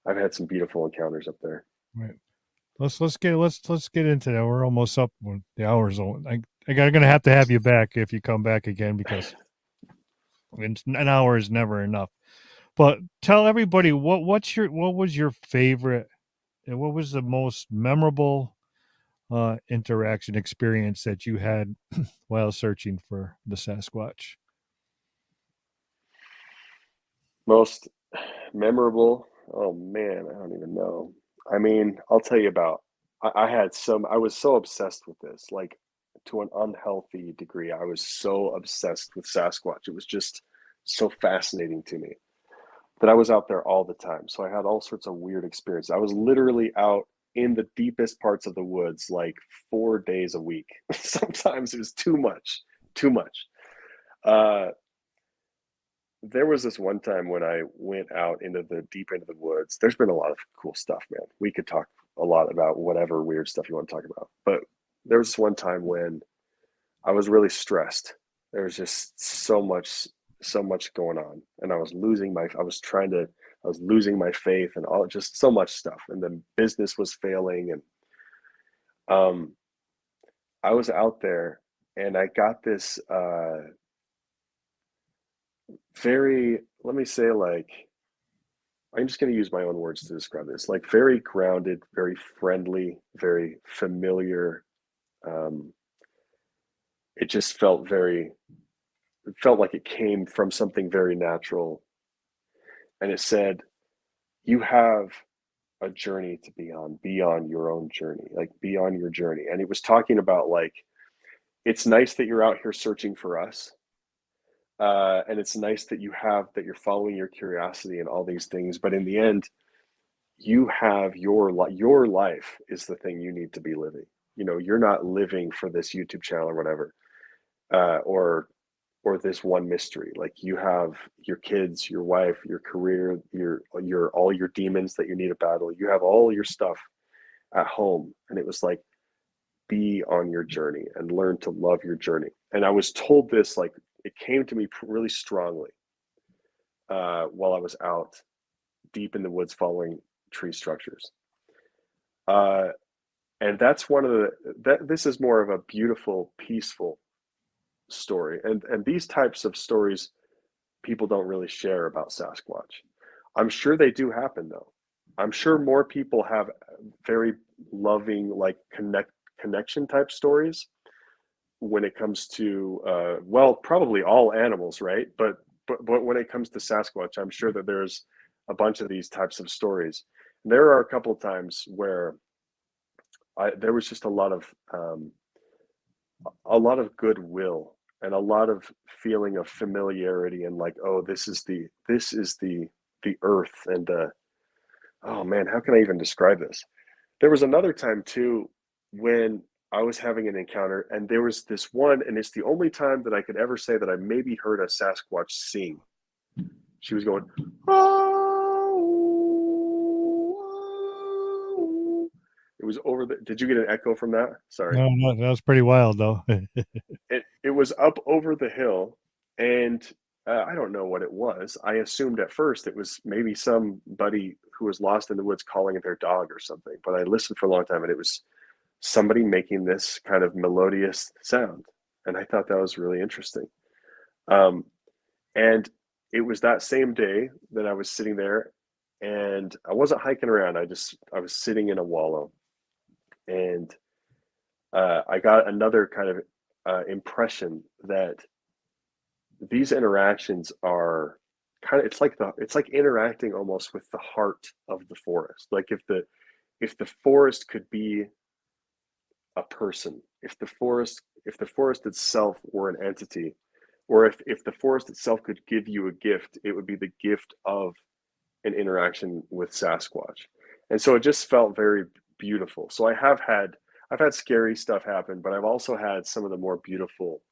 Speaker 2: encounters up there.
Speaker 1: Right. Let's get into that. We're almost up on the hour's on. Gonna have to have you back if you come back again because an hour is never enough. But tell everybody what was your favorite and what was the most memorable interaction experience that you had while searching for the Sasquatch?
Speaker 2: Most memorable? Oh man, I don't even know. I mean, I'll tell you about. I had some. I was so obsessed with this, like to an unhealthy degree. I was so obsessed with Sasquatch. It was just so fascinating to me that I was out there all the time. So I had all sorts of weird experiences. I was literally out in the deepest parts of the woods like 4 days a week. Sometimes it was too much, too much. Uh, there was this one time when I went out into the deep into the woods. There's been a lot of cool stuff, man. We could talk a lot about whatever weird stuff you want to talk about. But there was this one time when I was really stressed. There was just so much going on. And I was losing my faith and all just so much stuff. And the business was failing. And um I was out there and I got this very, let me say, like, I'm just going to use my own words to describe this, like very grounded, very friendly, very familiar. Um, it just it felt like it came from something very natural. And it said, you have a journey to be on your own journey, like be on your journey. And it was talking about like, it's nice that you're out here searching for us. And it's nice that that you're following your curiosity and all these things. But in the end, you have your life is the thing you need to be living. You know, you're not living for this YouTube channel or whatever, uh, or or this one mystery. Like you have your kids, your wife, your career, your all your demons that you need to battle. You have all your stuff at home, and it was like be on your journey and learn to love your journey. And I was told this, like it came to me really strongly while I was out deep in the woods following tree structures. Uh, and that's one of the that this is more of a beautiful, peaceful story. And these types of stories people don't really share about Sasquatch. I'm sure they do happen though. I'm sure more people have very loving, like connection type stories when it comes to well, probably all animals, right? But when it comes to Sasquatch, I'm sure that there's a bunch of these types of stories. And there are a couple of times where there was just a lot of goodwill and a lot of feeling of familiarity and like, oh, this is the earth and oh man, how can I even describe this? There was another time too when I was having an encounter, and there was this one, and it's the only time that I could ever say that I maybe heard a Sasquatch sing. She was going, oh, it was over the. Did you get an echo from that? Sorry.
Speaker 1: No, no, that was pretty wild though.
Speaker 2: It was up over the hill, and I don't know what it was. I assumed at first it was maybe somebody who was lost in the woods calling their dog or something. But I listened for a long time, and it was somebody making this kind of melodious sound, and I thought that was really interesting. Um, and it was that same day that I was sitting there, and I wasn't hiking around. I was sitting in a wallow, and I got another kind of impression that these interactions are kind of it's like interacting almost with the heart of the forest. Like if the forest could be a person, if the forest itself were an entity, or if the forest itself could give you a gift, it would be the gift of an interaction with Sasquatch. And so it just felt very beautiful. So I've had scary stuff happen, but I've also had some of the more beautiful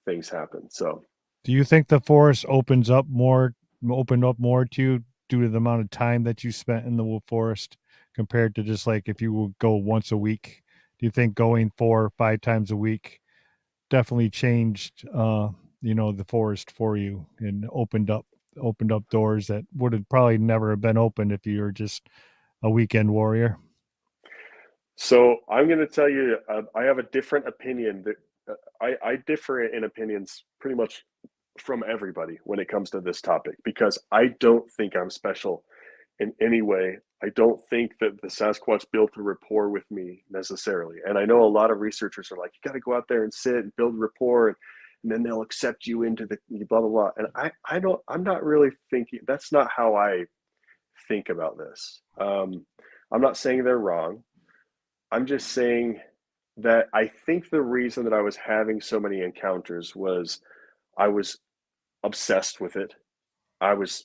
Speaker 2: things happen. So
Speaker 1: Do you think the forest opened up more to you due to the amount of time that you spent in the forest compared to just like if you would go once a week? Do you think going 4 or 5 times a week definitely changed, the forest for you and opened up doors that would have probably never have been opened if you were just a weekend warrior?
Speaker 2: So I'm going to tell you, I have a different opinion. That I differ in opinions pretty much from everybody when it comes to this topic because I don't think I'm special in any way. I don't think that the Sasquatch built a rapport with me necessarily. And I know a lot of researchers are like, you got to go out there and sit and build rapport, and then they'll accept you into the blah blah blah. And I don't. I'm not really thinking. That's not how I think about this. I'm not saying they're wrong. I'm just saying that I think the reason that I was having so many encounters was I was obsessed with it. I was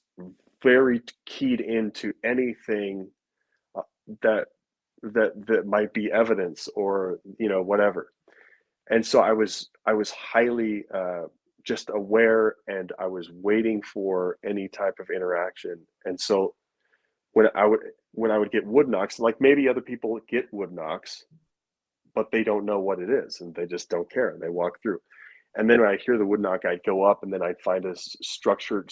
Speaker 2: very keyed into anything uh, that that might be evidence or whatever. And so I was highly just aware, and I was waiting for any type of interaction. And so when I would when I would get wood knocks, like maybe other people get wood knocks, but they don't know what it is and they just don't care and they walk through. And then when I hear the wood knock, I'd go up and then I'd find a structured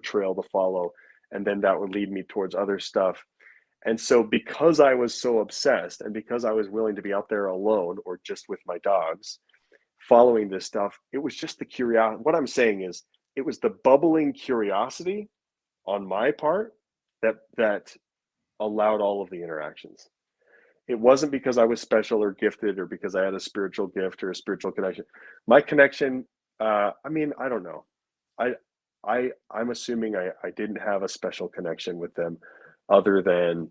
Speaker 2: trail to follow, and then that would lead me towards other stuff. And so because I was so obsessed and because I was willing to be out there alone or just with my dogs following this stuff, it was just the curiosity. What I'm saying is it was the bubbling curiosity on my part that allowed all of the interactions. It wasn't because I was special or gifted or because I had a spiritual gift or a spiritual connection. My connection, I mean, I don't know. I I'm assuming I didn't have a special connection with them other than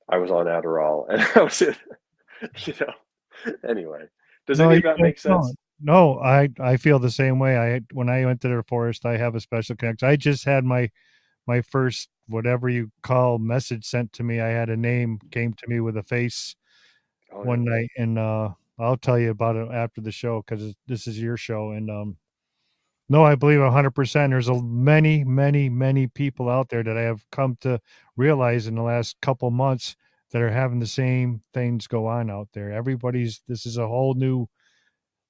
Speaker 2: I was on Adderall and I was you know. Anyway, does
Speaker 1: No,
Speaker 2: any
Speaker 1: you
Speaker 2: of that
Speaker 1: don't.
Speaker 2: make
Speaker 1: No,
Speaker 2: sense?
Speaker 1: no. I feel the same way. When I went to the forest, I have a special connection. I just had my first whatever you call message sent to me. I had a name came to me with a face
Speaker 2: Oh yeah.
Speaker 1: one night, and I'll tell you about it after the show because this is your show. And no, I believe 100%. There's many people out there that I have come to realize in the last couple months that are having the same things go on out there. This is a whole new,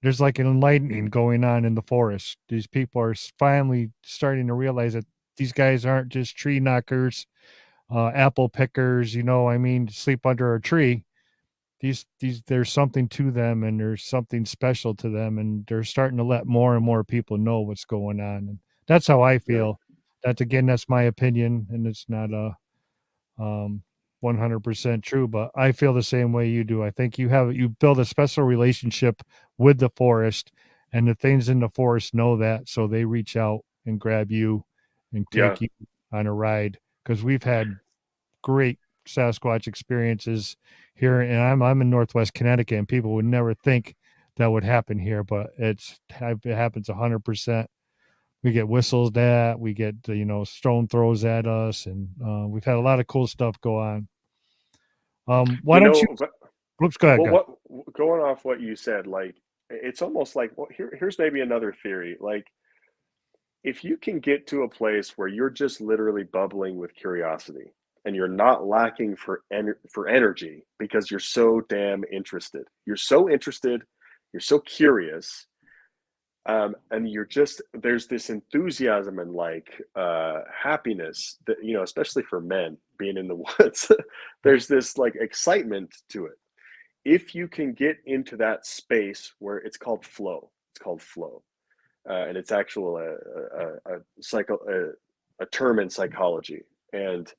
Speaker 1: there's like an enlightening going on in the forest. These people are finally starting to realize that these guys aren't just tree knockers, apple pickers, I mean, sleep under a tree. These there's something to them, and there's something special to them, and they're starting to let more and more people know what's going on. And that's how I
Speaker 2: Yeah.
Speaker 1: feel. That's my opinion, and it's not um 100% true, but I feel the same way you do. I think you build a special relationship with the forest, and the things in the forest know that, so they reach out and grab you and
Speaker 2: Yeah.
Speaker 1: take you on a ride, because we've had great Sasquatch experiences here, and I'm in Northwest Connecticut, and people would never think that would happen here, but it happens 100%. We get whistled at, we get stone throws at us, and we've had a lot of cool stuff go on. Why
Speaker 2: You
Speaker 1: don't you?
Speaker 2: know, but
Speaker 1: Oops, go ahead,
Speaker 2: well,
Speaker 1: go ahead.
Speaker 2: going off what you said, like it's almost like, well, here's maybe another theory. Like if you can get to a place where you're just literally bubbling with curiosity and you're not lacking for energy because you're so damn interested. You're so interested, you're so curious, and you're just there's this enthusiasm and like happiness that especially for men being in the woods. There's this like excitement to it. If you can get into that space where it's called flow, and it's actual a term in psychology. And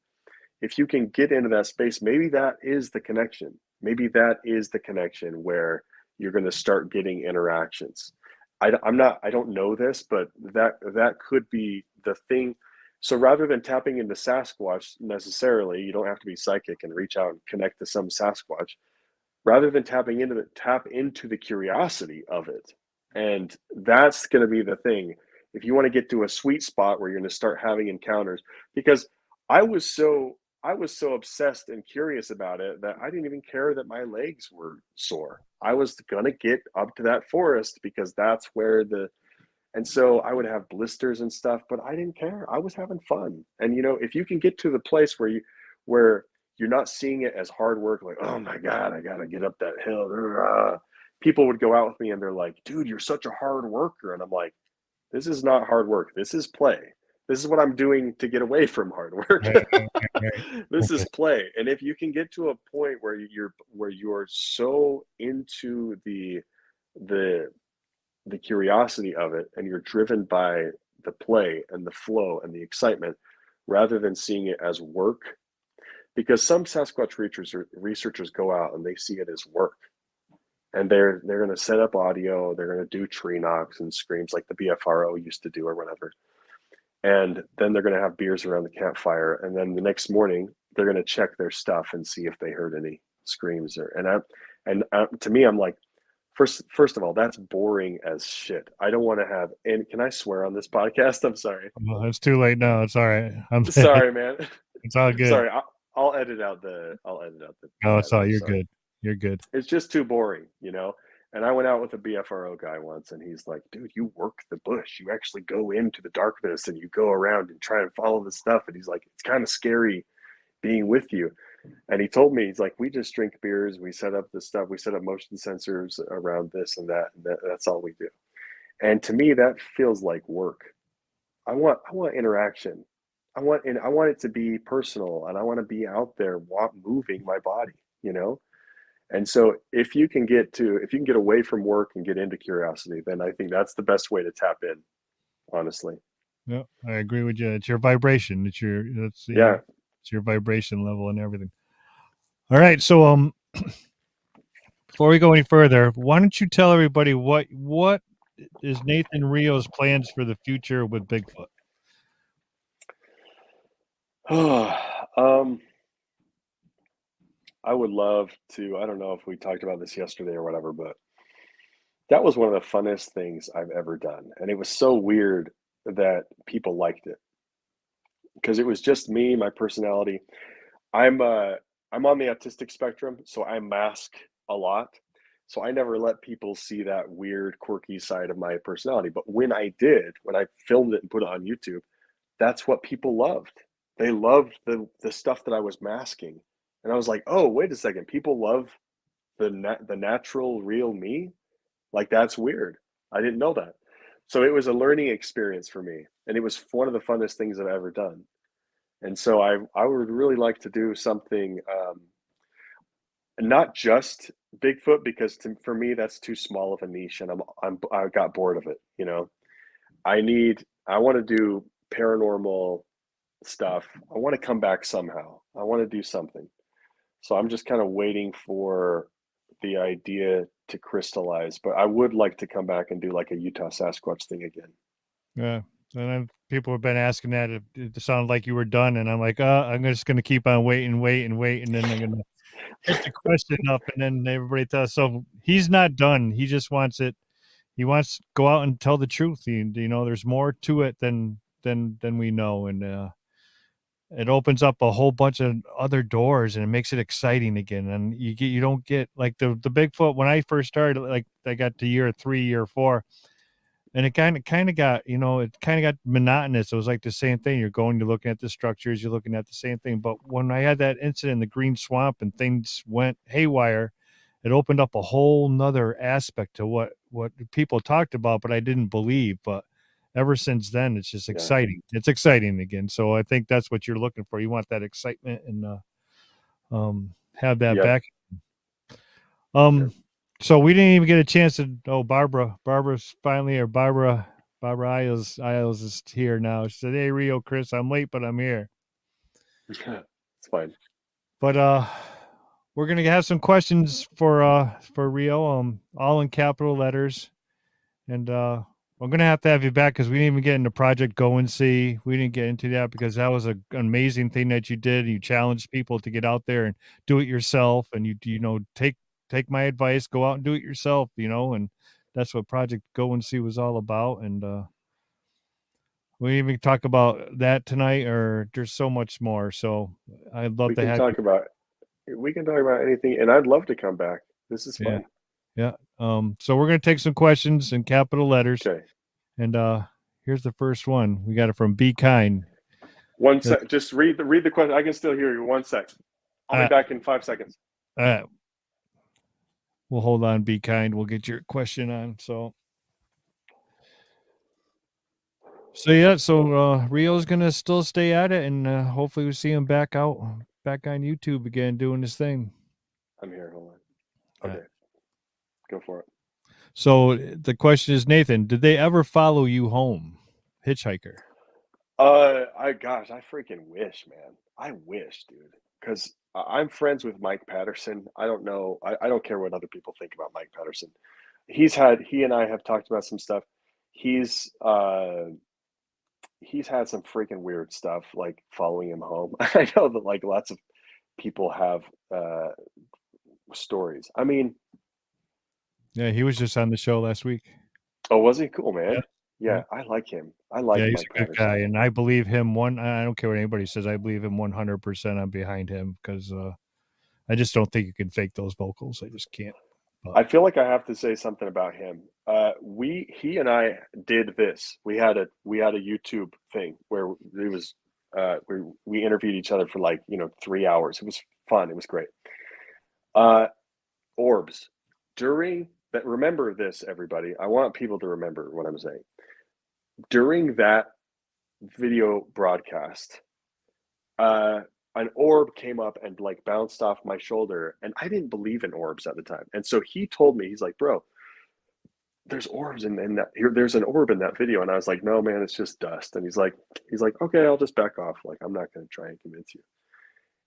Speaker 2: if you can get into that space, maybe that is the connection. Maybe that is the connection where you're going to start getting interactions. I don't know this, but that could be the thing. So rather than tapping into Sasquatch necessarily, you don't have to be psychic and reach out and connect to some Sasquatch. Rather than tap into the curiosity of it. And that's going to be the thing. If you want to get to a sweet spot where you're going to start having encounters, because I was so I was so obsessed and curious about it that I didn't even care that my legs were sore. I was gonna get up to that forest because that's where the and so I would have blisters and stuff, but I didn't care. I was having fun. And if you can get to the place where you're not seeing it as hard work, like, oh my God, I gotta get up that hill. People would go out with me and they're like, dude, you're such a hard worker. And I'm like, this is not hard work. This is play. This is what I'm doing to get away from hard work.
Speaker 1: Right, right, right.
Speaker 2: This is
Speaker 1: Okay.
Speaker 2: play. And if you can get to a point where you're so into the the curiosity of it and you're driven by the play and the flow and the excitement rather than seeing it as work, because some Sasquatch researchers go out and they see it as work, and they're going to set up audio, they're going to do tree knocks and screams like the BFRO used to do or whatever, and then they're going to have beers around the campfire, and then the next morning they're going to check their stuff and see if they heard any screams to me, I'm like, first of all, that's boring as shit. I don't want to have. And can I swear on this podcast? I'm sorry.
Speaker 1: Well, it's too late now. It's all right.
Speaker 2: Sorry, man.
Speaker 1: It's all good.
Speaker 2: Sorry. I'll edit out
Speaker 1: No,
Speaker 2: that.
Speaker 1: it's all.
Speaker 2: I'm
Speaker 1: You're
Speaker 2: sorry.
Speaker 1: good. You're good.
Speaker 2: It's just too boring. And I went out with a BFRO guy once, and he's like, "Dude, you work the bush. You actually go into the darkness, and you go around and try and follow the stuff." And he's like, "It's kind of scary being with you." And he told me, he's like, we just drink beers, we set up this stuff, we set up motion sensors around this and that, that's all we do. And to me, that feels like work. I want interaction. I want it to be personal, and I want to be out there moving my body. And so if you can get away from work and get into curiosity, then I think that's the best way to tap in, honestly.
Speaker 1: No, I agree with you. It's your vibration.
Speaker 2: Yeah.
Speaker 1: It's your vibration level and everything. All right. So before we go any further, why don't you tell everybody what is Nathan Reo's plans for the future with Bigfoot?
Speaker 2: um, I would love to. I don't know if we talked about this yesterday or whatever, but that was one of the funnest things I've ever done. And it was so weird that people liked it because it was just me, my personality. I'm uh I'm on the autistic spectrum, so I mask a lot. So I never let people see that weird, quirky side of my personality. But when I filmed it and put it on YouTube, that's what people loved. They loved the stuff that I was masking. And I was like, "Oh, wait a second. People love the natural real me? Like that's weird. I didn't know that." So it was a learning experience for me, and it was one of the funnest things I've ever done. And so I would really like to do something, not just Bigfoot, because for me that's too small of a niche, and I got bored of it. I want to do paranormal stuff. I want to come back somehow. I want to do something. So I'm just kind of waiting for the idea to crystallize. But I would like to come back and do like a Utah Sasquatch thing again.
Speaker 1: Yeah. And then people have been asking that it sounded like you were done, and I'm like, I'm just going to keep on waiting, and then I'm going to hit the question up, and then everybody tells. So he's not done. He just wants it. He wants to go out and tell the truth. There's more to it than we know, and it opens up a whole bunch of other doors and it makes it exciting again. And you don't get like the Bigfoot when I first started, like I got to year 3, year 4, and it kind of got, it kind of got monotonous. It was like the same thing. You're looking at the structures, you're looking at the same thing. But when I had that incident in the Green Swamp and things went haywire, it opened up a whole nother aspect to what people talked about, but I didn't believe. But ever since then, it's just
Speaker 2: Yeah.
Speaker 1: exciting. It's exciting again. So I think that's what you're looking for. You want that excitement and have that
Speaker 2: Yep.
Speaker 1: back.
Speaker 2: Yep.
Speaker 1: So we didn't even get a chance to. Oh, Barbara's finally, or Barbara Isles is here now. She said, "Hey, Rio, Chris, I'm late, but I'm here."
Speaker 2: It's fine.
Speaker 1: But we're gonna have some questions for Rio, all in capital letters, and I'm gonna have to have you back because we didn't even get into Project Go and See. We didn't get into that because that was an amazing thing that you did. You challenged people to get out there and do it yourself, and take my advice, go out and do it yourself, and that's what Project Go and See was all about. And we even talk about that tonight, or there's so much more. So I'd love
Speaker 2: We
Speaker 1: to
Speaker 2: can
Speaker 1: have you.
Speaker 2: talk about anything, and I'd love to come back. This is
Speaker 1: Yeah.
Speaker 2: fun.
Speaker 1: Yeah. So we're gonna take some questions in capital letters,
Speaker 2: Okay.
Speaker 1: and here's the first one. We got it from Be Kind.
Speaker 2: One sec. Just read the question. I can still hear you. One sec. I'll be
Speaker 1: Uh,
Speaker 2: back in 5 seconds.
Speaker 1: uh, we'll hold on. Be Kind. We'll get your question on. So yeah. So Rio's gonna still stay at it, and hopefully we see him back on YouTube again doing his thing.
Speaker 2: I'm here. Hold on. Okay. Go for it.
Speaker 1: So the question is, Nathan, did they ever follow you home, hitchhiker?
Speaker 2: I freaking wish, man. I wish, dude. Because I'm friends with Mike Patterson. I don't know. I don't care what other people think about Mike Patterson. He and I have talked about some stuff. He's he's had some freaking weird stuff like following him home. I know that like lots of people have stories. I mean,
Speaker 1: Yeah, he was just on the show last week.
Speaker 2: oh, was he cool,
Speaker 1: Yeah.
Speaker 2: man?
Speaker 1: Yeah.
Speaker 2: Yeah, I like him. I
Speaker 1: Yeah,
Speaker 2: like
Speaker 1: he's
Speaker 2: Mike
Speaker 1: a good guy,
Speaker 2: Patterson.
Speaker 1: and I believe him. I don't care what anybody says. I believe him 100%. I'm behind him because I just don't think you can fake those vocals. I just can't. But
Speaker 2: I feel like I have to say something about him. He and I did this. We had a YouTube thing where it was we interviewed each other for like 3 hours. It was fun. It was great. Uh, Orbs during that. Remember this, everybody. I want people to remember what I'm saying. During that video broadcast, uh, an orb came up and like bounced off my shoulder, and I didn't believe in orbs at the time. And so he told me, he's like, "Bro, there's orbs in that here. There's an orb in that video." And I was like, "No, man, it's just dust." And he's like, "Okay, I'll just back off. Like, I'm not going to try and convince you."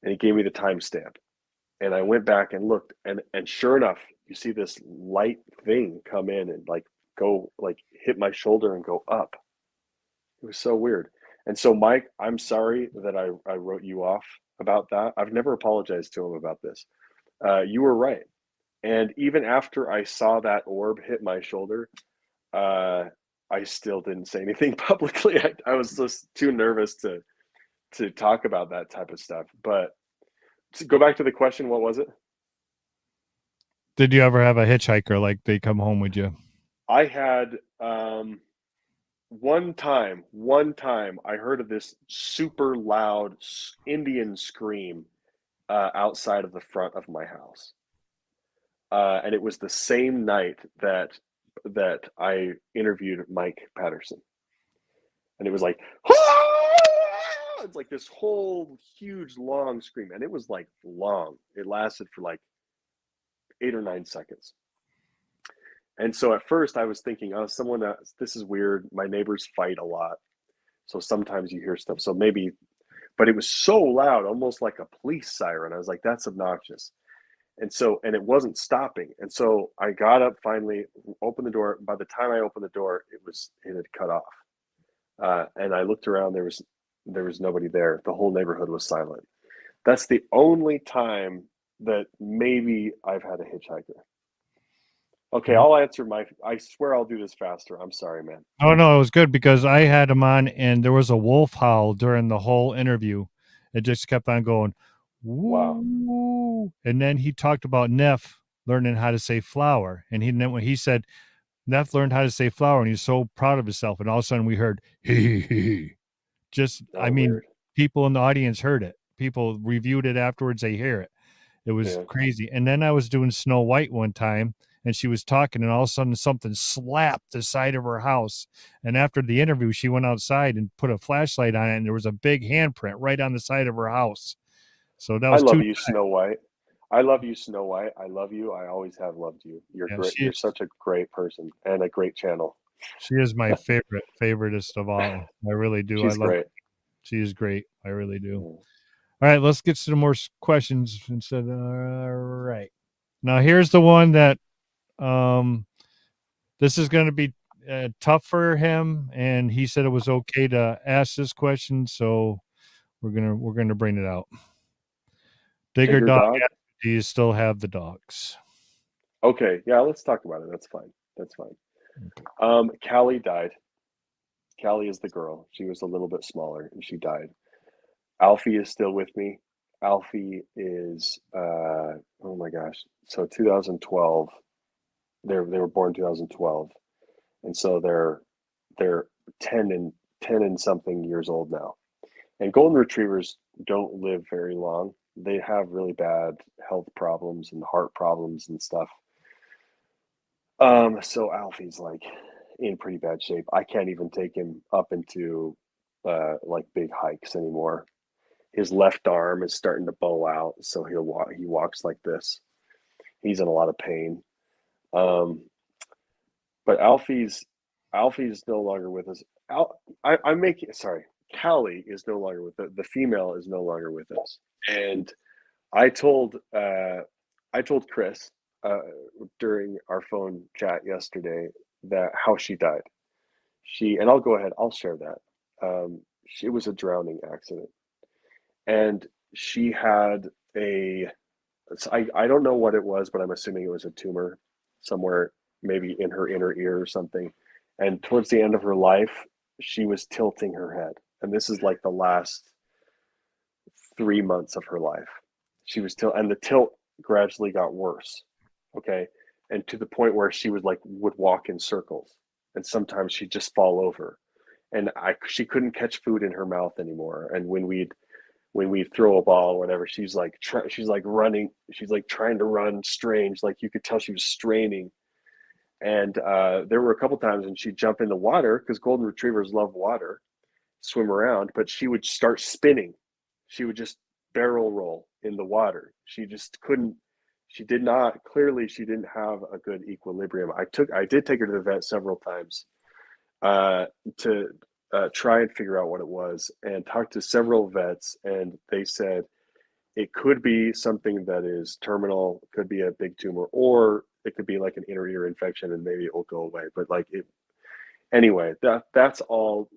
Speaker 2: And he gave me the timestamp, and I went back and looked, and sure enough, you see this light thing come in and like go like hit my shoulder and go up. It was so weird. And so, Mike, I'm sorry that I wrote you off about that. I've never apologized to him about this. You were right. And even after I saw that orb hit my shoulder, uh, I still didn't say anything publicly. I was just too nervous to talk about that type of stuff. But to go back to the question, what was it?
Speaker 1: did you ever have a hitchhiker like they come home with you?
Speaker 2: I had one time I heard of this super loud Indian scream outside of the front of my house. And it was the same night that I interviewed Mike Patterson, and it was like, it's like this whole huge long scream, and it was like long. It lasted for like 8 or 9 seconds. And so at first I was thinking, oh, this is weird. My neighbors fight a lot, so sometimes you hear stuff. So maybe, but it was so loud, almost like a police siren. I was like, that's obnoxious. And it wasn't stopping. And so I got up finally, opened the door. By the time I opened the door, it had cut off. And I looked around. There was nobody there. The whole neighborhood was silent. That's the only time that maybe I've had a hitchhiker. Okay,
Speaker 1: Yeah.
Speaker 2: I'll answer I swear I'll do this faster. I'm sorry, man.
Speaker 1: Oh no, it was good because I had him on, and there was a wolf howl during the whole interview, It just kept on going,
Speaker 2: Wow.
Speaker 1: woo. And then he talked about Neff learning how to say flower. And then when he said Neff learned how to say flower, and he's so proud of himself. And all of a sudden we heard, he. Just, I
Speaker 2: Oh,
Speaker 1: mean,
Speaker 2: weird.
Speaker 1: people in the audience heard it. People reviewed it afterwards. They hear it. It was
Speaker 2: Yeah.
Speaker 1: crazy. And then I was doing Snow White one time, and she was talking, and all of a sudden something slapped the side of her house. And after the interview, she went outside and put a flashlight on it, and there was a big handprint right on the side of her house. So that
Speaker 2: I
Speaker 1: was
Speaker 2: love
Speaker 1: two.
Speaker 2: you, Snow White. I love you, Snow White. I love you. I always have loved you. You're
Speaker 1: Yeah,
Speaker 2: great. You're such a great person and a great channel.
Speaker 1: she is my favoriteest of all. I really do. I
Speaker 2: She's
Speaker 1: love.
Speaker 2: great.
Speaker 1: She is great. I really do.
Speaker 2: Yeah.
Speaker 1: All right, let's get to some more questions instead. All right. Now here's the one that um this is going to be tough for him, and he said it was okay to ask this question, so we're gonna bring it out. Digger
Speaker 2: Digger
Speaker 1: dog,
Speaker 2: dog.
Speaker 1: do you still have the dogs?
Speaker 2: Okay. Yeah. Let's talk about it. That's fine. That's fine.
Speaker 1: Okay.
Speaker 2: Callie died. Callie is the girl. She was a little bit smaller and she died. Alfie is still with me. Alfie is oh my gosh. So 2012. They were born 2012. And so they're 10 and something years old now. And golden retrievers don't live very long. They have really bad health problems and heart problems and stuff. So Alfie's like in pretty bad shape. I can't even take him up into like big hikes anymore. His left arm is starting to bow out, so he walks like this. He's in a lot of pain. Um, but Alfie's no longer with us. I'm making sorry. Callie is no longer with the female is no longer with us. And I told I told Chris uh, during our phone chat yesterday that how she died. And I'll go ahead. I'll share that. It was a drowning accident, and she had a. I don't know what it was, but I'm assuming it was a tumor somewhere, maybe in her inner ear or something. And towards the end of her life, she was tilting her head, and this is like the last 3 months of her life. She was and the tilt gradually got worse. Okay. And to the point where she would walk in circles, and sometimes she'd just fall over. And she couldn't catch food in her mouth anymore. And when we'd throw a ball or whatever, she's like running, she's like trying to run strange, like you could tell she was straining. And there were a couple times when she'd jump in the water because golden retrievers love water, swim around, but she would start spinning. She would just barrel roll in the water. She just couldn't. She did not. Clearly, she didn't have a good equilibrium. I did take her to the vet several times uh, to try and figure out what it was, and talked to several vets, and they said it could be something that is terminal, could be a big tumor, or it could be like an inner ear infection, and maybe it will go away. But like it anyway. That's all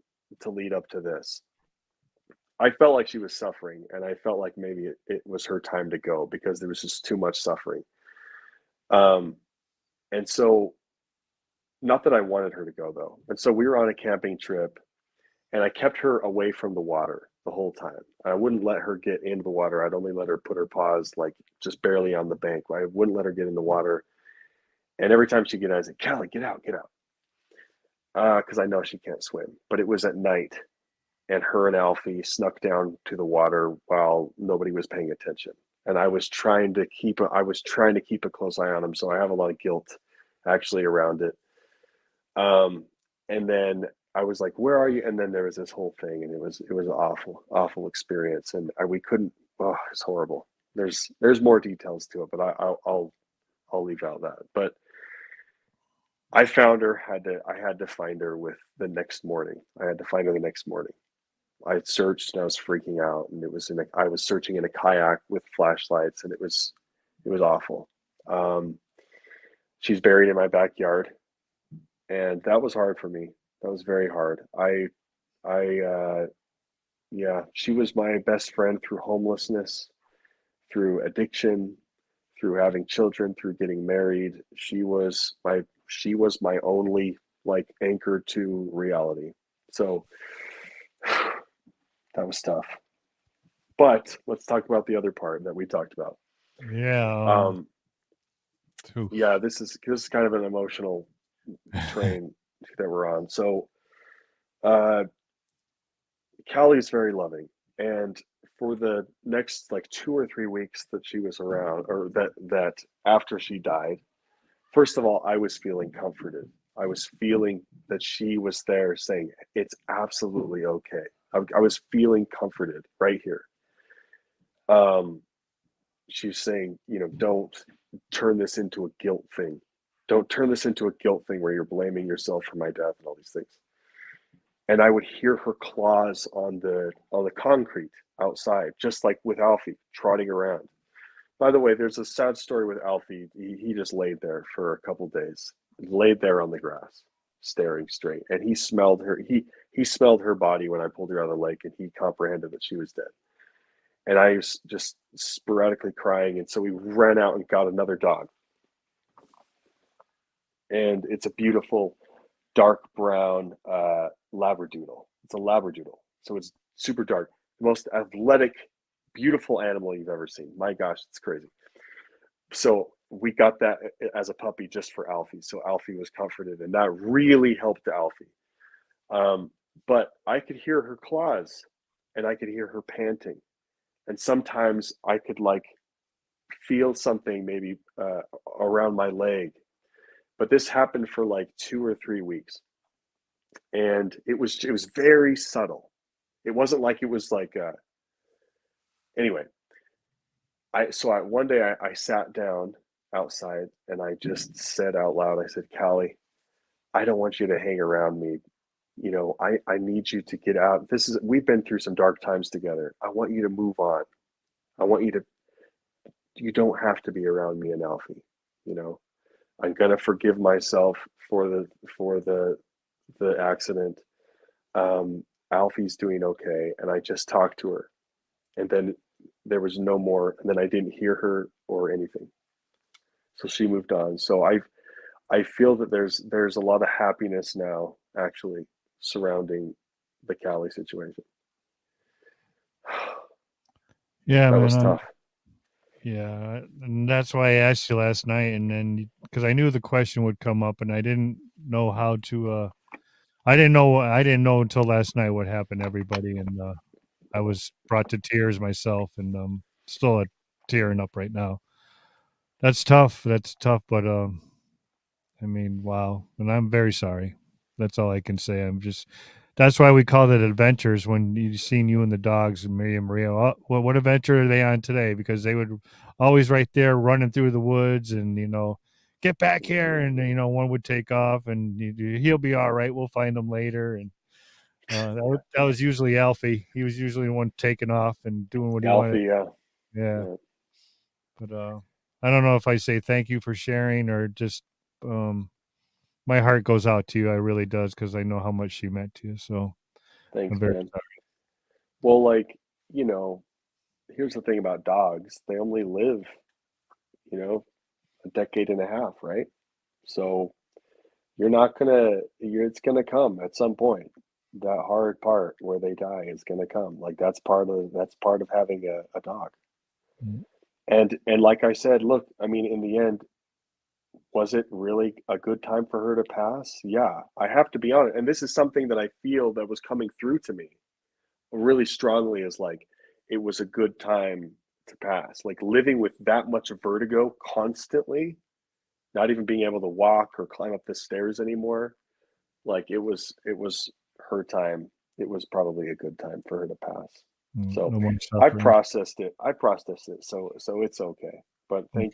Speaker 2: to lead up to this. I felt like she was suffering, and I felt like maybe it was her time to go because there was just too much suffering. Um, and so, not that I wanted her to go though. And so we were on a camping trip, and I kept her away from the water the whole time. I wouldn't let her get into the water. I'd only let her put her paws like just barely on the bank. I wouldn't let her get in the water. And every time she'd get out, I said, "Callie, get out, get out," because I know she can't swim. But it was at night, and her and Alfie snuck down to the water while nobody was paying attention. And I was trying to keep a close eye on them. So I have a lot of guilt actually around it. And then I was like, "Where are you?" And then there was this whole thing, and it was an awful experience, and we couldn't. Oh, it's horrible. There's more details to it, but I'll leave out that. But I found her. I had to find her with the next morning. I had to find her the next morning. I searched and I was freaking out, and I was searching in a kayak with flashlights, and it was awful. Um, she's buried in my backyard, and that was hard for me. That was very hard. I yeah, she was my best friend through homelessness, through addiction, through having children, through getting married. She was my only like anchor to reality. So that was tough. But let's talk about the other part that we talked about.
Speaker 1: Yeah.
Speaker 2: Um,
Speaker 1: Oof.
Speaker 2: yeah, this is kind of an emotional train that we're on. So, uh, Callie is very loving, and for the next like 2 or 3 weeks that she was around, or that after she died, first of all, I was feeling comforted. I was feeling that she was there saying, it's absolutely okay. I was feeling comforted right here. Um, she was saying, don't turn this into a guilt thing. Don't turn this into a guilt thing where you're blaming yourself for my death and all these things. And I would hear her claws on the concrete outside, just like with Alfie trotting around. By the way, there's a sad story with Alfie. He just laid there for a couple days, laid there on the grass, staring straight, and he smelled her. He smelled her body when I pulled her out of the lake, and he comprehended that she was dead. And I was just sporadically crying, and so we ran out and got another dog, and it's a beautiful dark brown labradoodle. It's a labradoodle, so it's super dark. The most athletic, beautiful animal you've ever seen. My gosh, it's crazy. So we got that as a puppy just for Alfie. So Alfie was comforted, and that really helped Alfie. Um, but I could hear her claws, and I could hear her panting, and sometimes I could like feel something maybe around my leg. But this happened for like 2 or 3 weeks, and it was very subtle. It wasn't like it was like anyway. One day I sat down outside and I just said out loud, I said, Callie, I don't want you to hang around me. I need you to get out. We've been through some dark times together. I want you to move on. I want you don't have to be around me and Alfie. You know, I'm gonna forgive myself for the accident. Alfie's doing okay. And I just talked to her. And then there was no more, and then I didn't hear her or anything. So she moved on. So I feel that there's a lot of happiness now actually surrounding the Cali situation.
Speaker 1: Yeah,
Speaker 2: That
Speaker 1: man.
Speaker 2: was tough.
Speaker 1: Yeah, and that's why I asked you last night, and then because I knew the question would come up, and I didn't know how to. I didn't know until last night what happened to everybody, and I was brought to tears myself, and still tearing up right now. That's tough. That's tough, but I mean, wow. And I'm very sorry. That's all I can say. That's why we called it adventures when you seen you and the dogs and Miriam Reo. Oh, well, what adventure are they on today? Because they would always right there running through the woods and, get back here. And, one would take off and he'll be all right. We'll find him later. And that was usually Alfie. He was usually the one taking off and doing what he wanted.
Speaker 2: Alfie, yeah.
Speaker 1: Yeah.
Speaker 2: Yeah.
Speaker 1: But I don't know if I say thank you for sharing or just um, my heart goes out to you. I really does because I know how much she meant to you. So I'm
Speaker 2: Thanks,
Speaker 1: very
Speaker 2: man.
Speaker 1: sorry.
Speaker 2: Well, like, you know, here's the thing about dogs. They only live, you know, a decade and a half, right? So it's gonna come at some point. That hard part where they die is gonna come. Like that's part of having a dog.
Speaker 1: Mm.
Speaker 2: And like I said, look, I mean, in the end, was it really a good time for her to pass? Yeah, I have to be honest. And this is something that I feel that was coming through to me really strongly is like it was a good time to pass. Like living with that much vertigo constantly, not even being able to walk or climb up the stairs anymore. Like it was her time. It was probably a good time for her to pass. So
Speaker 1: No more
Speaker 2: I
Speaker 1: suffering.
Speaker 2: processed it. I processed it. So it's okay. But
Speaker 1: Okay.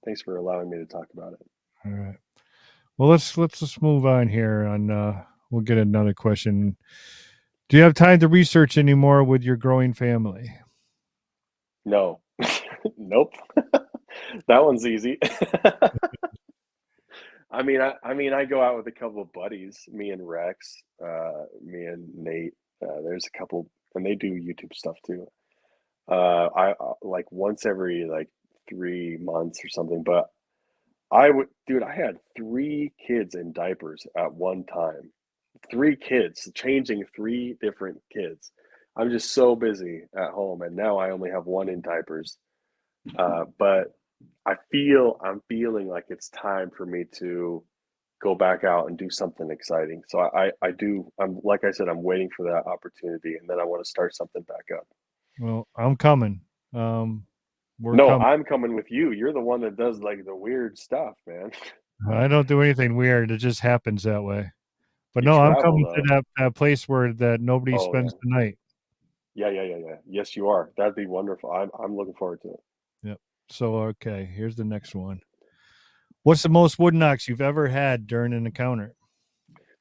Speaker 2: thanks for allowing me to talk about it.
Speaker 1: All right. Well, let's just move on here. We'll get another question. Do you have time to research anymore with your growing family?
Speaker 2: No. Nope. That one's easy. I go out with a couple of buddies, me and Rex, me and Nate. There's a couple, and they do YouTube stuff too. I like once every like 3 months or something. But dude, I had 3 kids in diapers at one time. 3 kids, changing 3 different kids. I'm just so busy at home, and now I only have one in diapers. But I'm feeling like it's time for me to go back out and do something exciting. So I'm like I said, I'm waiting for that opportunity, and then I want to start something back up.
Speaker 1: Well, I'm coming. Um, we're
Speaker 2: No,
Speaker 1: coming.
Speaker 2: I'm coming with you. You're the one that does like the weird stuff, man.
Speaker 1: I don't do anything weird. It just happens that way. But
Speaker 2: You
Speaker 1: no, I'm
Speaker 2: travel
Speaker 1: coming to
Speaker 2: though.
Speaker 1: that place where that nobody
Speaker 2: Oh
Speaker 1: spends
Speaker 2: yeah.
Speaker 1: the night.
Speaker 2: Yeah. Yes, you are. That'd be wonderful. I'm looking forward to it.
Speaker 1: Yep. So okay, here's the next one. What's the most wood knocks you've ever had during an encounter?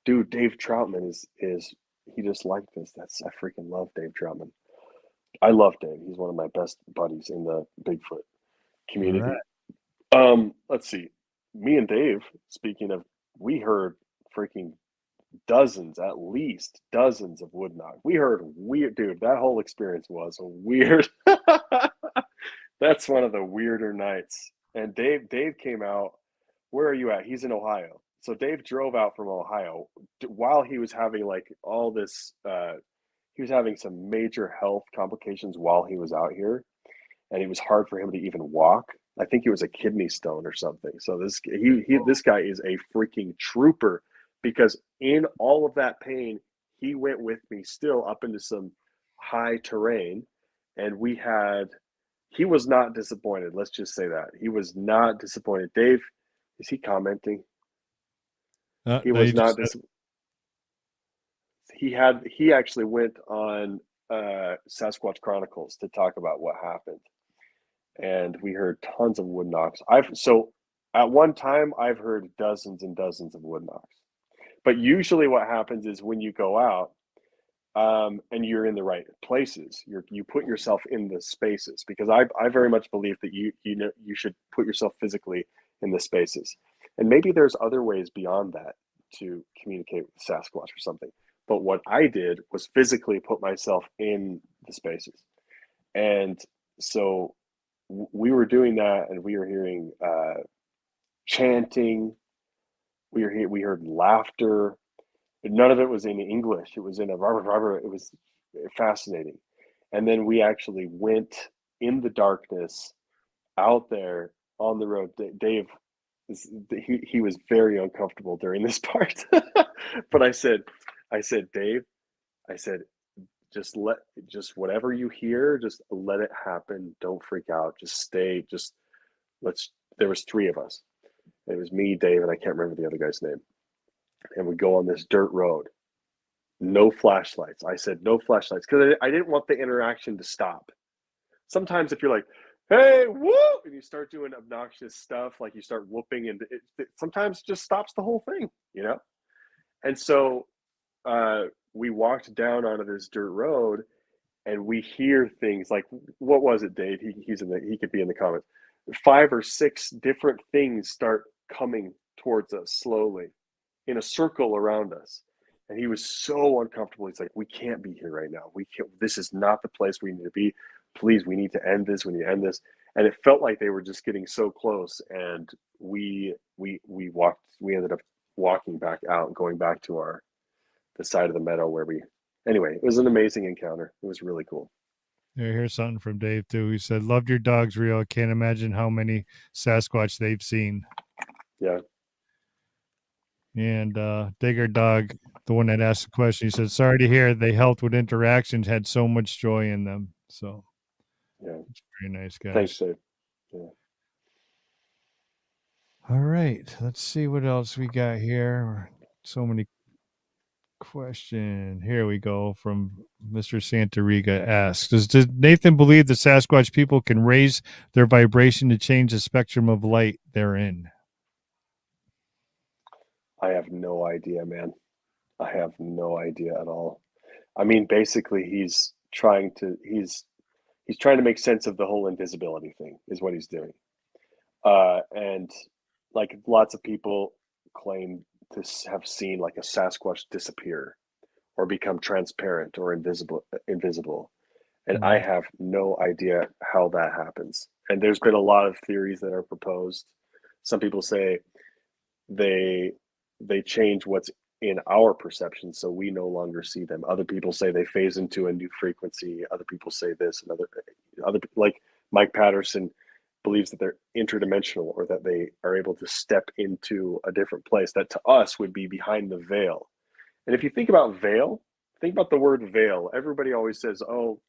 Speaker 2: Dude, Dave Troutman is he just like this. That's I freaking love Dave Troutman. I love Dave. He's one of my best buddies in the Bigfoot
Speaker 1: All right.
Speaker 2: community. Let's see. Me and Dave, speaking of, we heard freaking dozens, at least dozens of wood knock. We heard weird, dude. That whole experience was weird. That's one of the weirder nights. And Dave came out. Where are you at? He's in Ohio. So Dave drove out from Ohio while he was having like all this. He was having some major health complications while he was out here, and it was hard for him to even walk. I think it was a kidney stone or something. So this guy is a freaking trooper because in all of that pain, he went with me still up into some high terrain, and he was not disappointed. Let's just say that he was not disappointed. Dave, is he commenting? He
Speaker 1: No, you
Speaker 2: was
Speaker 1: just
Speaker 2: not
Speaker 1: said,
Speaker 2: dis. He actually went on Sasquatch Chronicles to talk about what happened, and we heard tons of wood knocks. At one time I've heard dozens and dozens of wood knocks. But usually what happens is when you go out and you're in the right places, you put yourself in the spaces because I very much believe that you should put yourself physically in the spaces, and maybe there's other ways beyond that to communicate with Sasquatch or something. But what I did was physically put myself in the spaces, and so we were doing that, and we were hearing chanting. We heard laughter. None of it was in English. It was in a rubber. It was fascinating. And then we actually went in the darkness out there on the road. Dave, he was very uncomfortable during this part. But I said, Dave, I said, just whatever you hear, just let it happen. Don't freak out. Just stay. Just let's. There was three of us. It was me, Dave, and I can't remember the other guy's name. And we go on this dirt road. No flashlights. I said no flashlights because I didn't want the interaction to stop. Sometimes if you're like, hey, whoop, and you start doing obnoxious stuff, like you start whooping, and it sometimes just stops the whole thing, you know? And so we walked down onto this dirt road and we hear things like, what was it, Dave? He could be in the comments. 5 or 6 different things start coming towards us slowly in a circle around us. And he was so uncomfortable. He's like, we can't be here right now. We can't, this is not the place we need to be. Please, we need to end this. We need to end this. And it felt like they were just getting so close. And we ended up walking back out and going back to the side of the meadow anyway, it was an amazing encounter. It was really cool.
Speaker 1: here's something from Dave too. He said, "Loved your dogs, Rio. Can't imagine how many Sasquatch they've seen."
Speaker 2: Yeah.
Speaker 1: And Digger Dog, the one that asked the question, he said, "Sorry to hear they helped with interactions, had so much joy in them." So
Speaker 2: Yeah.
Speaker 1: it's very nice,
Speaker 2: Thanks,
Speaker 1: guys.
Speaker 2: Dave. Yeah.
Speaker 1: All right, let's see what else we got here. So many question. Here we go from Mr. Santariga asks, does Nathan believe that Sasquatch people can raise their vibration to change the spectrum of light they're in?
Speaker 2: I have no idea, man. I have no idea at all. I mean, basically, he's trying to make sense of the whole invisibility thing, is what he's doing. And like lots of people claim to have seen like a Sasquatch disappear or become transparent or invisible. And I
Speaker 1: Mhm.
Speaker 2: have no idea how that happens. And there's been a lot of theories that are proposed. Some people say they they change in our perception, so we no longer see them. Other people say they phase into a new frequency. Other people say this, and other like Mike Patterson believes that they're interdimensional, or that they are able to step into a different place that to us would be behind the veil. And if you think about veil, think about the word veil. Everybody always says, "Oh,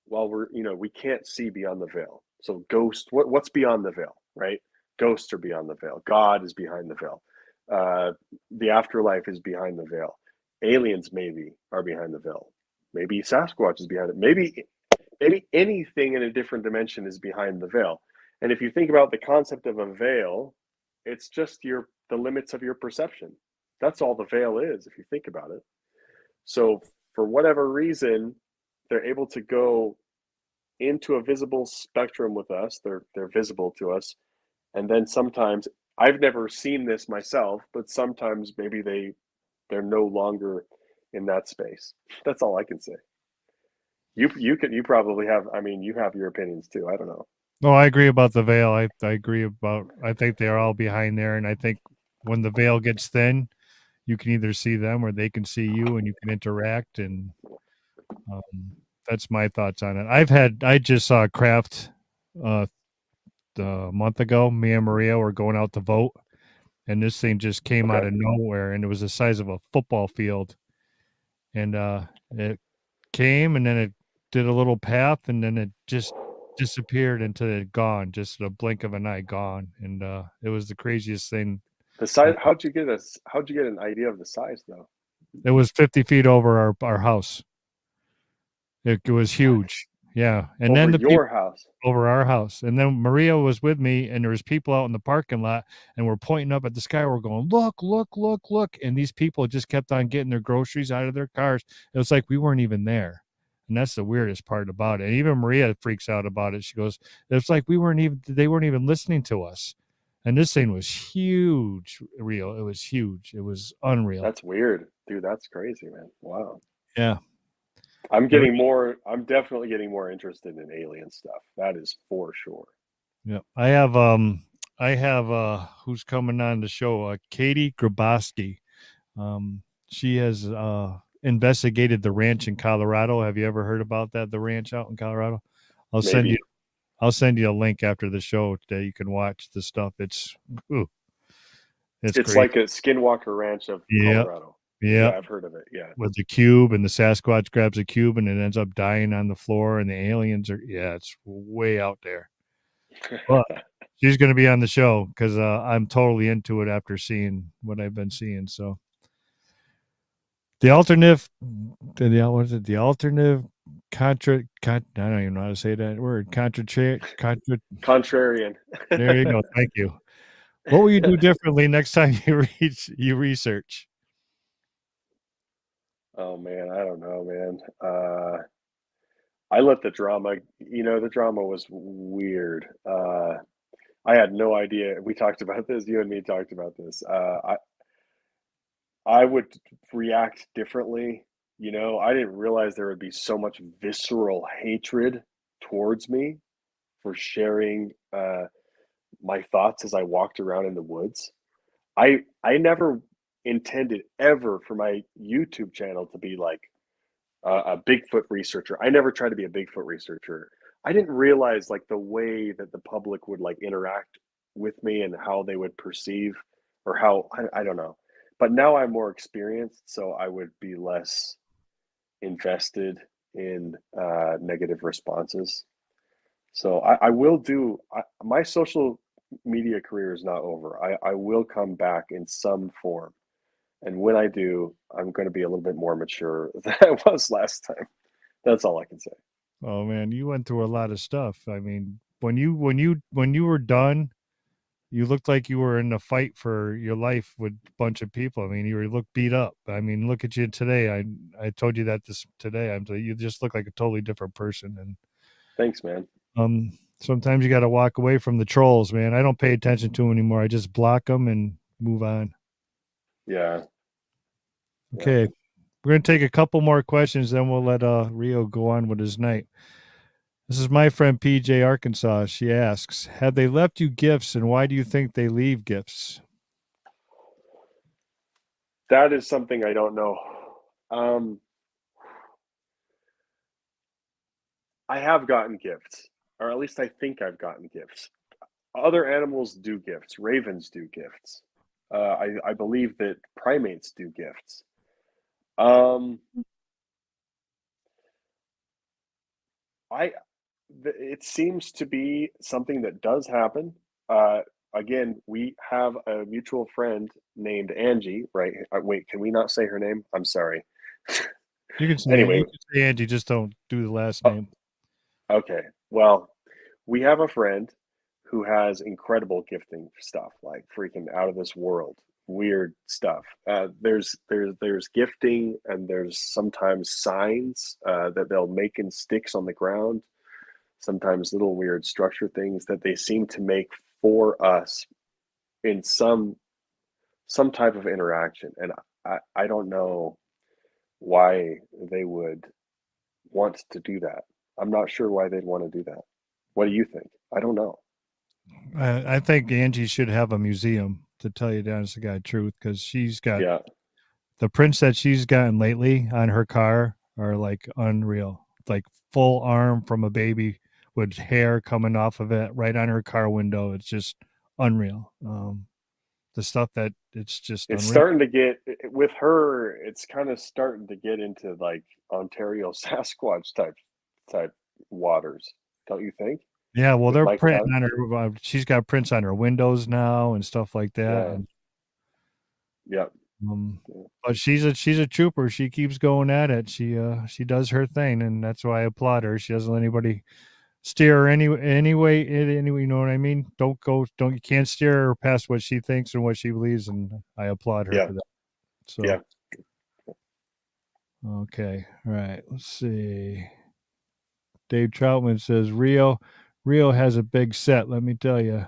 Speaker 2: well, we can't see beyond the veil." So ghost, what's beyond the veil, right? Ghosts are beyond the veil. God is behind the veil. The afterlife is behind the veil. Aliens maybe are behind the veil. Maybe Sasquatch is behind it. Maybe anything in a different dimension is behind the veil. And if you think about the concept of a veil, it's just the limits of your perception. That's all the veil is, if you think about it. So for whatever reason, they're able to go into a visible spectrum with us. They're visible to us. And then sometimes, I've never seen this myself, but sometimes maybe they're no longer in that space. That's all I can say. You probably have, I mean, you have your opinions too. I don't know.
Speaker 1: No, I agree about the veil. I agree about. I think they're all behind there, and I think when the veil gets thin, you can either see them or they can see you, and you can interact. And that's my thoughts on it. I just saw a craft uh, a month ago. Me and Maria were going out to vote, and this thing just came out
Speaker 2: Okay.
Speaker 1: of nowhere, and it was the size of a football field, and it came, and then it did a little path, and then it just disappeared into it gone, just a blink of an eye gone, and it was the craziest thing.
Speaker 2: The size, how'd you get an idea of the size though?
Speaker 1: It was 50 feet over our house. It was
Speaker 2: What?
Speaker 1: huge. Yeah, and
Speaker 2: Over
Speaker 1: then the people
Speaker 2: your house?
Speaker 1: over our house, and then Maria was with me, and there was people out in the parking lot, and we're pointing up at the sky. We're going, look, look, look, look, and these people just kept on getting their groceries out of their cars. It was like we weren't even there, and that's the weirdest part about it. And even Maria freaks out about it. She goes, "It's like they weren't even listening to us." And this thing was huge, real. It was huge. It was unreal.
Speaker 2: That's weird, dude. That's crazy, man. Wow.
Speaker 1: Yeah.
Speaker 2: I'm definitely getting more interested in alien stuff. That is for sure.
Speaker 1: Yeah. I have who's coming on the show? Katie Grabowski. She has investigated the ranch in Colorado. Have you ever heard about that? The ranch out in Colorado. I'll send you
Speaker 2: Maybe.
Speaker 1: I'll send you a link after the show that you can watch the stuff. Ooh, it's
Speaker 2: It's
Speaker 1: great.
Speaker 2: like a Skinwalker Ranch of
Speaker 1: Yeah.
Speaker 2: Colorado.
Speaker 1: Yeah.
Speaker 2: Yeah, I've heard of it. Yeah.
Speaker 1: With the cube, and the Sasquatch grabs a cube and it ends up dying on the floor, and the aliens are, yeah, it's way out there. But she's going to be on the show because I'm totally into it after seeing what I've been seeing. So the alternative, what is it? The alternative I don't even know how to say that word. Contra.
Speaker 2: Contrarian.
Speaker 1: There you go. Thank you. What will you do differently next time you research?
Speaker 2: Oh man, I don't know, man. I let the drama, the drama was weird. I had no idea. We talked about this. You and me talked about this. I would react differently. I didn't realize there would be so much visceral hatred towards me for sharing my thoughts as I walked around in the woods. I never intended ever for my YouTube channel to be like a Bigfoot researcher. I never tried to be a Bigfoot researcher. I didn't realize like the way that the public would like interact with me and how they would perceive, or how I don't know. But now I'm more experienced, so I would be less invested in negative responses. So I will do my social media career is not over. I will come back in some form. And when I do, I'm going to be a little bit more mature than I was last time. That's all I can say.
Speaker 1: Oh man, you went through a lot of stuff. I mean, when you were done, you looked like you were in a fight for your life with a bunch of people. I mean, looked beat up. I mean, look at you today. I told you that this today. You just look like a totally different person. And
Speaker 2: Thanks, man.
Speaker 1: sometimes you got to walk away from the trolls, man. I don't pay attention to them anymore. I just block them and move on.
Speaker 2: Yeah. Yeah.
Speaker 1: Okay, we're gonna take a couple more questions, then we'll let Rio go on with his night. This is my friend PJ Arkansas. She asks, have they left you gifts, and why do you think they leave gifts?
Speaker 2: That is something I don't know. Um, I have gotten gifts, or at least I think I've gotten gifts. Other animals do gifts. Ravens do gifts. I believe that primates do gifts. Um, I it seems to be something that does happen. Uh, Again, we have a mutual friend named Angie, right? Wait, can we not say her name? I'm sorry.
Speaker 1: You
Speaker 2: Anyway,
Speaker 1: can say Angie, just don't do the last
Speaker 2: oh,
Speaker 1: name.
Speaker 2: okay. Well, we have a friend who has incredible gifting stuff, like freaking out of this world, weird stuff. There's gifting, and there's sometimes signs that they'll make in sticks on the ground. Sometimes little weird structure things that they seem to make for us in some type of interaction. And I don't know why they would want to do that. I'm not sure why they'd want to do that. What do you think? I don't know.
Speaker 1: I think Angie should have a museum, to tell you the honest to God truth, because she's got
Speaker 2: Yeah,
Speaker 1: the prints that she's gotten lately on her car are like unreal. Like full arm from a baby with hair coming off of it right on her car window. It's just unreal. The stuff that it's just
Speaker 2: it's
Speaker 1: unreal.
Speaker 2: starting to get with her. It's kind of starting to get into like Ontario Sasquatch type waters, don't you think?
Speaker 1: Yeah, well,
Speaker 2: With
Speaker 1: they're
Speaker 2: Mike
Speaker 1: printing
Speaker 2: Todd.
Speaker 1: on her. She's got prints on her windows now and stuff like that.
Speaker 2: Yeah,
Speaker 1: And
Speaker 2: yeah,
Speaker 1: um,
Speaker 2: yeah,
Speaker 1: but she's a trooper. She keeps going at it. She does her thing, and that's why I applaud her. She doesn't let anybody steer her anyway. You know what I mean? Don't you can't steer her past what she thinks and what she believes, and I applaud her
Speaker 2: yeah,
Speaker 1: for that.
Speaker 2: yeah.
Speaker 1: So okay, all right. Let's see. Dave Troutman says Rio has a big set. Let me tell you.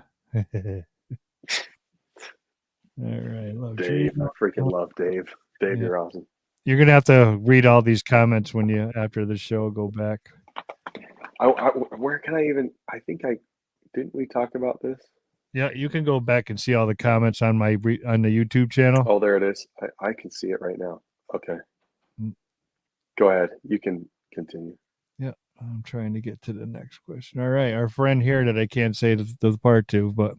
Speaker 1: All right, love trees.
Speaker 2: Dave, I freaking love Dave. Dave,
Speaker 1: Yeah,
Speaker 2: you're awesome.
Speaker 1: you're gonna have to read all these comments when you after the show go back.
Speaker 2: Where can I even? I think I didn't. We talk about this.
Speaker 1: Yeah, you can go back and see all the comments on on the YouTube channel.
Speaker 2: Oh, there it is. I can see it right now. Okay,
Speaker 1: Mm,
Speaker 2: go ahead. You can continue.
Speaker 1: yeah, I'm trying to get to the next question. All right, our friend here that I can't say the part to, but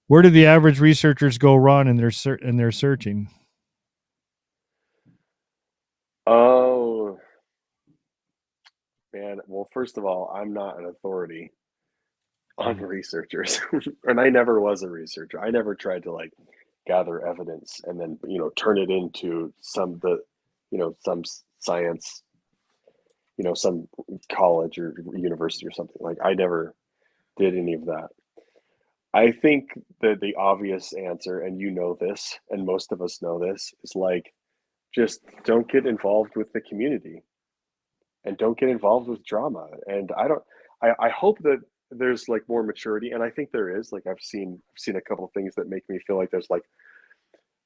Speaker 1: where do the average researchers go wrong in their searching?
Speaker 2: Oh man. Well, first of all, I'm not an authority on
Speaker 1: Mm.
Speaker 2: researchers, and I never was a researcher. I never tried to like gather evidence and then turn it into some science, some college or university or something. Like I never did any of that. I think that the obvious answer, and you know this, and most of us know this, is like just don't get involved with the community and don't get involved with drama. And I hope that there's like more maturity, and I think there is. Like I've seen a couple of things that make me feel like there's like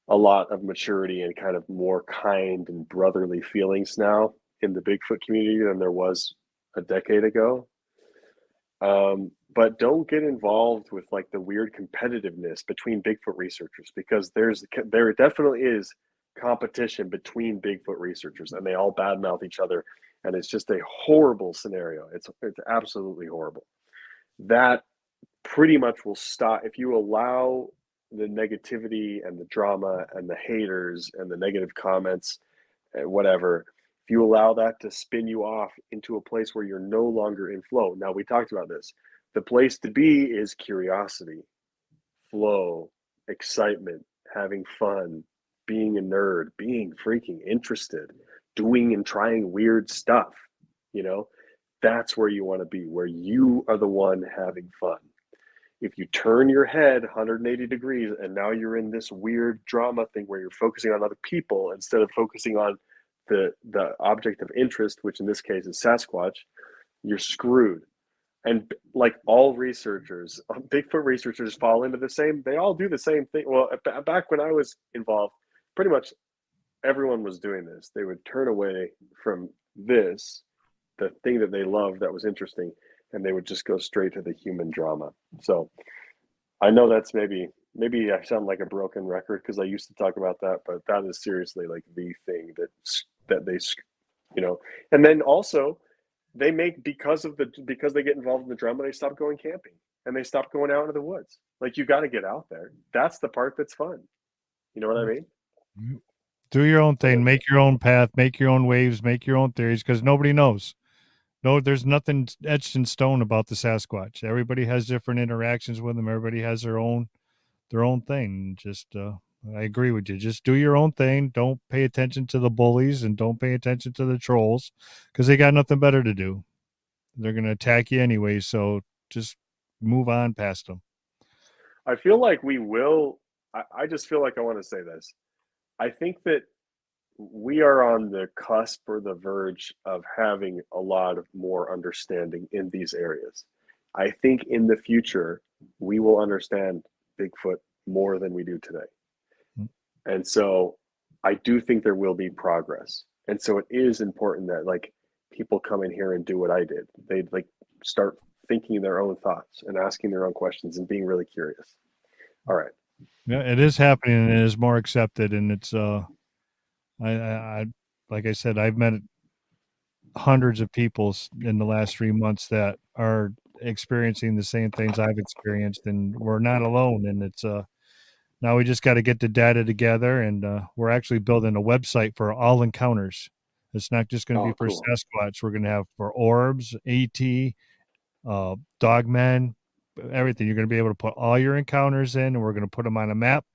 Speaker 2: a lot of maturity and kind of more kind and brotherly feelings now in the Bigfoot community than there was a decade ago. But don't get involved with like the weird competitiveness between Bigfoot researchers because there definitely is competition between Bigfoot researchers and they all badmouth each other and it's just a horrible scenario. It's absolutely horrible. That pretty much will stop if you allow the negativity and the drama and the haters and the negative comments and whatever, if you allow that to spin you off into a place where you're no longer in flow. Now, we talked about this. The place to be is curiosity, flow, excitement, having fun, being a nerd, being freaking interested, doing and trying weird stuff. You know, that's where you want to be, where you are the one having fun. If you turn your head 180 degrees and now you're in this weird drama thing where you're focusing on other people instead of focusing on the object of interest, which in this case is Sasquatch, you're screwed. And like all researchers, Bigfoot researchers fall into the same. They all do the same thing. Well, back when I was involved, pretty much everyone was doing this. They would turn away from this, the thing that they loved that was interesting, and they would just go straight to the human drama. So I know that's maybe maybe I sound like a broken record because I used to talk about that, but that is seriously like the thing that they, you know, and then also they make because they get involved in the drama, they stop going camping and they stop going out into the woods. Like you got to get out there. That's the part that's fun. You know what I mean?
Speaker 1: Do your own
Speaker 2: So
Speaker 1: thing,
Speaker 2: that
Speaker 1: make your own path, make your own waves, make your own theories, because nobody knows. No, there's nothing etched in stone about the Sasquatch. Everybody has different interactions with them. Everybody has their own thing. Just I agree with you. Just do your own thing. Don't pay attention to the bullies and don't pay attention to the trolls because they got nothing better to do. They're going to attack you anyway. So just move on past them.
Speaker 2: I feel like we will. I just feel like I want to say this. I think that we are on the cusp or the verge of having a lot of more understanding in these areas. I think in the future, we will understand Bigfoot more than we do today. And so I do think there will be progress. And so it is important that like people come in here and do what I did. They like start thinking their own thoughts and asking their own questions and being really curious. All right.
Speaker 1: Yeah, it is happening and it is more accepted. And it's, I like I said, I've met hundreds of people in the last 3 months that are experiencing the same things I've experienced, and we're not alone. And it's now we just got to get the data together, and we're actually building a website for all encounters. It's not just going to be
Speaker 2: Oh,
Speaker 1: for
Speaker 2: cool.
Speaker 1: Sasquatch. We're going to have for orbs, AT, dogmen, everything. You're going to be able to put all your encounters in, and we're going to put them on a map,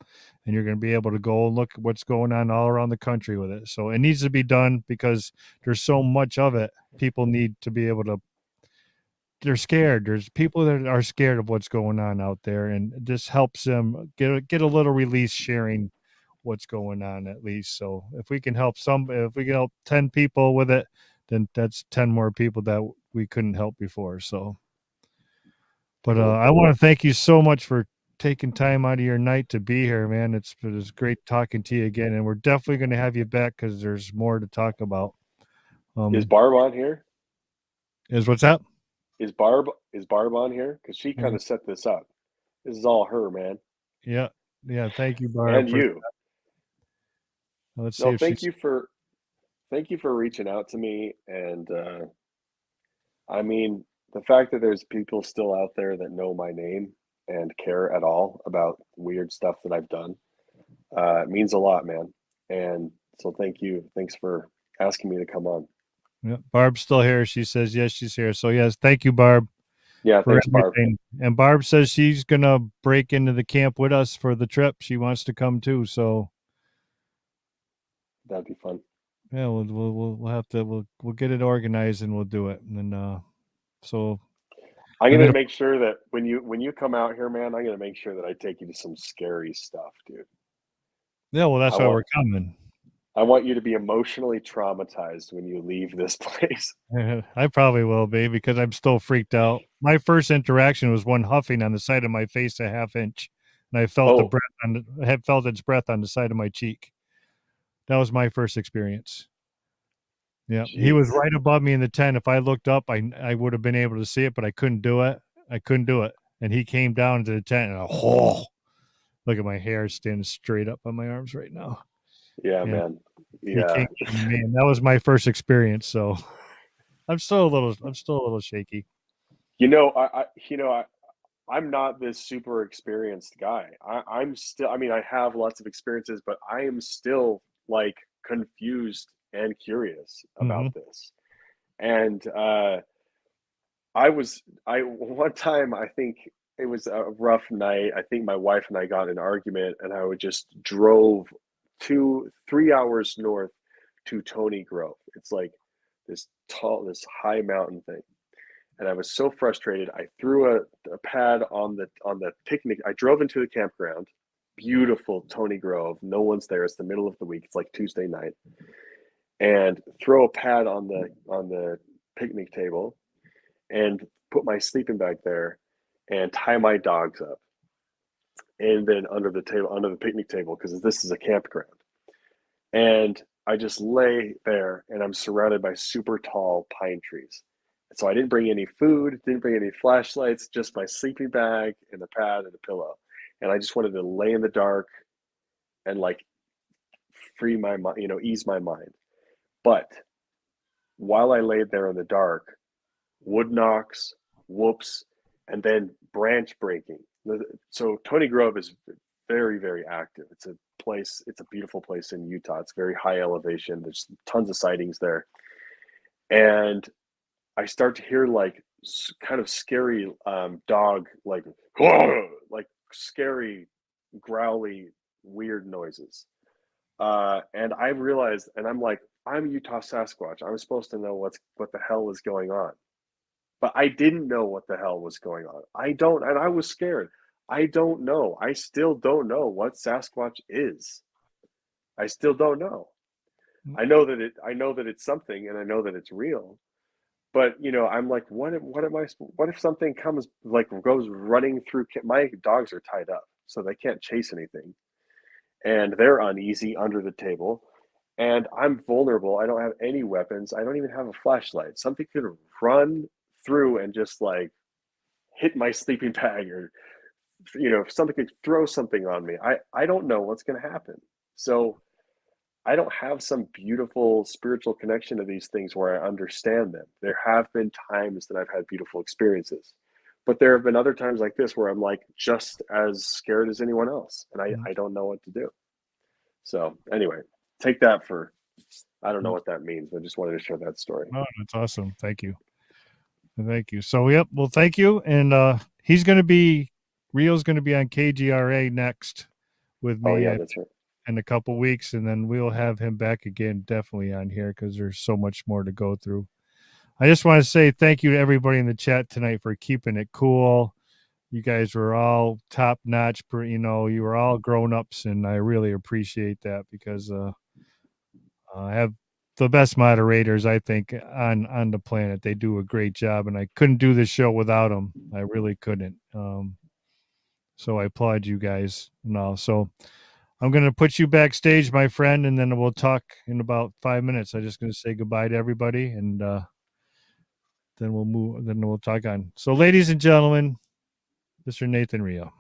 Speaker 1: and you're going to be able to go and look at what's going on all around the country with it. So it needs to be done because there's so much of it. People need to be able to. They're scared. There's people that are scared of what's going on out there, and this helps them get a little release sharing what's going on at least. So if we can help 10 people with it, then that's 10 more people that we couldn't help before. So but
Speaker 2: Cool.
Speaker 1: I want to thank you so much for taking time out of your night to be here, man. It was great talking to you again, and we're definitely going to have you back because there's more to talk about.
Speaker 2: Is
Speaker 1: Um,
Speaker 2: Barb on here?
Speaker 1: is what's up?
Speaker 2: Is Barb on here? Because she kind
Speaker 1: Yeah,
Speaker 2: of set this up. This is all her, man.
Speaker 1: yeah, yeah. Thank you, Barb.
Speaker 2: And
Speaker 1: For
Speaker 2: you.
Speaker 1: let's see
Speaker 2: No,
Speaker 1: if she's.
Speaker 2: thank you for reaching out to me. And I mean, the fact that there's people still out there that know my name and care at all about weird stuff that I've done means a lot, man. And so thank you. Thanks for asking me to come on.
Speaker 1: Yeah, Barb's still here. She says yes, she's here. So yes, thank you, Barb,
Speaker 2: Yeah,
Speaker 1: for
Speaker 2: thanks, Barb.
Speaker 1: everything. And Barb says she's gonna break into the camp with us for the trip. She wants to come too. So
Speaker 2: That'd be fun.
Speaker 1: yeah, we'll have to we'll get it organized and we'll do it. And then so
Speaker 2: I'm
Speaker 1: I'm
Speaker 2: gonna
Speaker 1: gonna.
Speaker 2: make sure that when you come out here, man, I'm gonna make sure that I take you to some scary stuff, dude.
Speaker 1: Yeah, well,
Speaker 2: I
Speaker 1: that's why
Speaker 2: want
Speaker 1: we're coming.
Speaker 2: I want you to be emotionally traumatized when you leave this place.
Speaker 1: I probably will be because I'm still freaked out. My first interaction was one huffing on the side of my face a half inch, and I felt the
Speaker 2: Oh,
Speaker 1: breath I had felt its breath on the side of my cheek. That was my first experience. Yeah, he was
Speaker 2: jeez.
Speaker 1: right above me in the tent. If I looked up, I would have been able to see it, but I couldn't do it. I couldn't do it, and he came down into the tent, and look at my hair standing straight up on my arms right now.
Speaker 2: Yeah,
Speaker 1: And
Speaker 2: man.
Speaker 1: he
Speaker 2: Yeah.
Speaker 1: came, man, that was my first experience. So I'm still a little shaky.
Speaker 2: I'm not this super experienced guy. I'm still, I mean, I have lots of experiences, but I am still like confused and curious
Speaker 1: Hmm.
Speaker 2: about this. And one time, I think it was a rough night. I think my wife and I got in an argument, and I would just drove 3 hours north to Tony Grove. It's like this high mountain thing, and I was so frustrated. I threw a pad on the picnic. I drove into the campground. Beautiful Tony Grove. No one's there. It's the middle of the week. It's like Tuesday night, and throw a pad on the picnic table and put my sleeping bag there and tie my dogs up and then under the picnic table because this is a campground. And I just lay there and I'm surrounded by super tall pine trees. So I didn't bring any food, didn't bring any flashlights, just my sleeping bag and a pad and a pillow. and I just wanted to lay in the dark and like free my mind, ease my mind. But while I laid there in the dark, wood knocks, whoops, and then branch breaking. So Tony Grove is very, very active. It's a beautiful place in Utah. It's very high elevation. There's tons of sightings there. And I start to hear like kind of scary dog, like, like scary, growly, weird noises. And I realized, and I'm like, I'm Utah Sasquatch. I'm supposed to know what the hell is going on. But I didn't know what the hell was going on. And I was scared. I don't know. I still don't know what Sasquatch is. I still don't know. I know that it's something, and I know that it's real. But I'm like, what if something comes, like, goes running through? My dogs are tied up, so they can't chase anything, and they're uneasy under the table, and I'm vulnerable. I don't have any weapons. I don't even have a flashlight. Something could run through and just like hit my sleeping bag, or something could throw something on me. I don't know what's going to happen. So I don't have some beautiful spiritual connection to these things where I understand them. There have been times that I've had beautiful experiences, but there have been other times like this where I'm like just as scared as anyone else, and I don't know what to do. So anyway, take that for, I don't know what that means, but I just wanted to share that story.
Speaker 1: Oh, that's awesome. Thank you. Thank you. So, yep. Well, thank you. And Reo's going to be on KGRA next with
Speaker 2: Oh
Speaker 1: me
Speaker 2: yeah, that's right.
Speaker 1: in a couple weeks, and then we'll have him back again, definitely on here, because there's so much more to go through. I just want to say thank you to everybody in the chat tonight for keeping it cool. You guys were all top notch. You were all grown ups, and I really appreciate that, because I have the best moderators, I think, on the planet. They do a great job, and I couldn't do this show without them. I really couldn't. So I applaud you guys. So I'm going to put you backstage, my friend, and then we'll talk in about 5 minutes. I'm just going to say goodbye to everybody, and then we'll move. Then we'll talk on. So, ladies and gentlemen, Mr. Nathan Reo.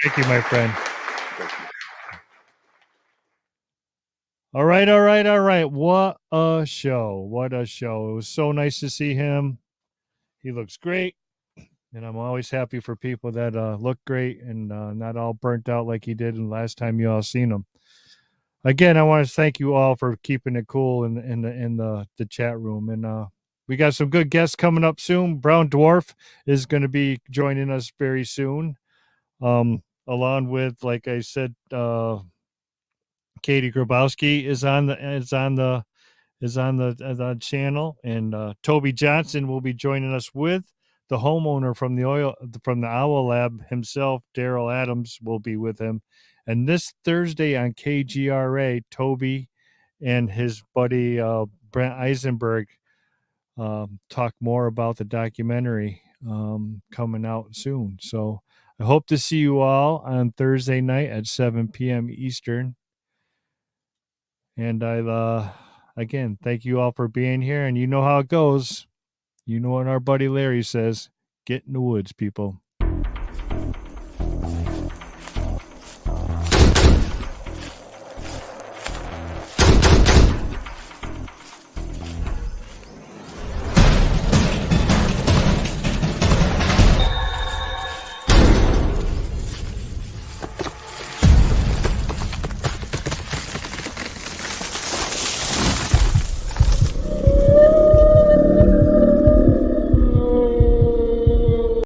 Speaker 1: Thank you, my friend. All right. What a show. What a show. It was so nice to see him. He looks great. And I'm always happy for people that look great and not all burnt out like he did the last time you all seen him. Again, I want to thank you all for keeping it cool in the chat room. And we got some good guests coming up soon. Brown Dwarf is going to be joining us very soon. Along with, like I said, Katie Grabowski is on the channel, and Toby Johnson will be joining us with the homeowner from the Owl Lab himself. Daryl Adams will be with him, and this Thursday on KGRA, Toby and his buddy Brent Eisenberg talk more about the documentary coming out soon. So I hope to see you all on Thursday night at 7 p.m. Eastern. And again, thank you all for being here. And you know how it goes. You know what our buddy Larry says. Get in the woods, people.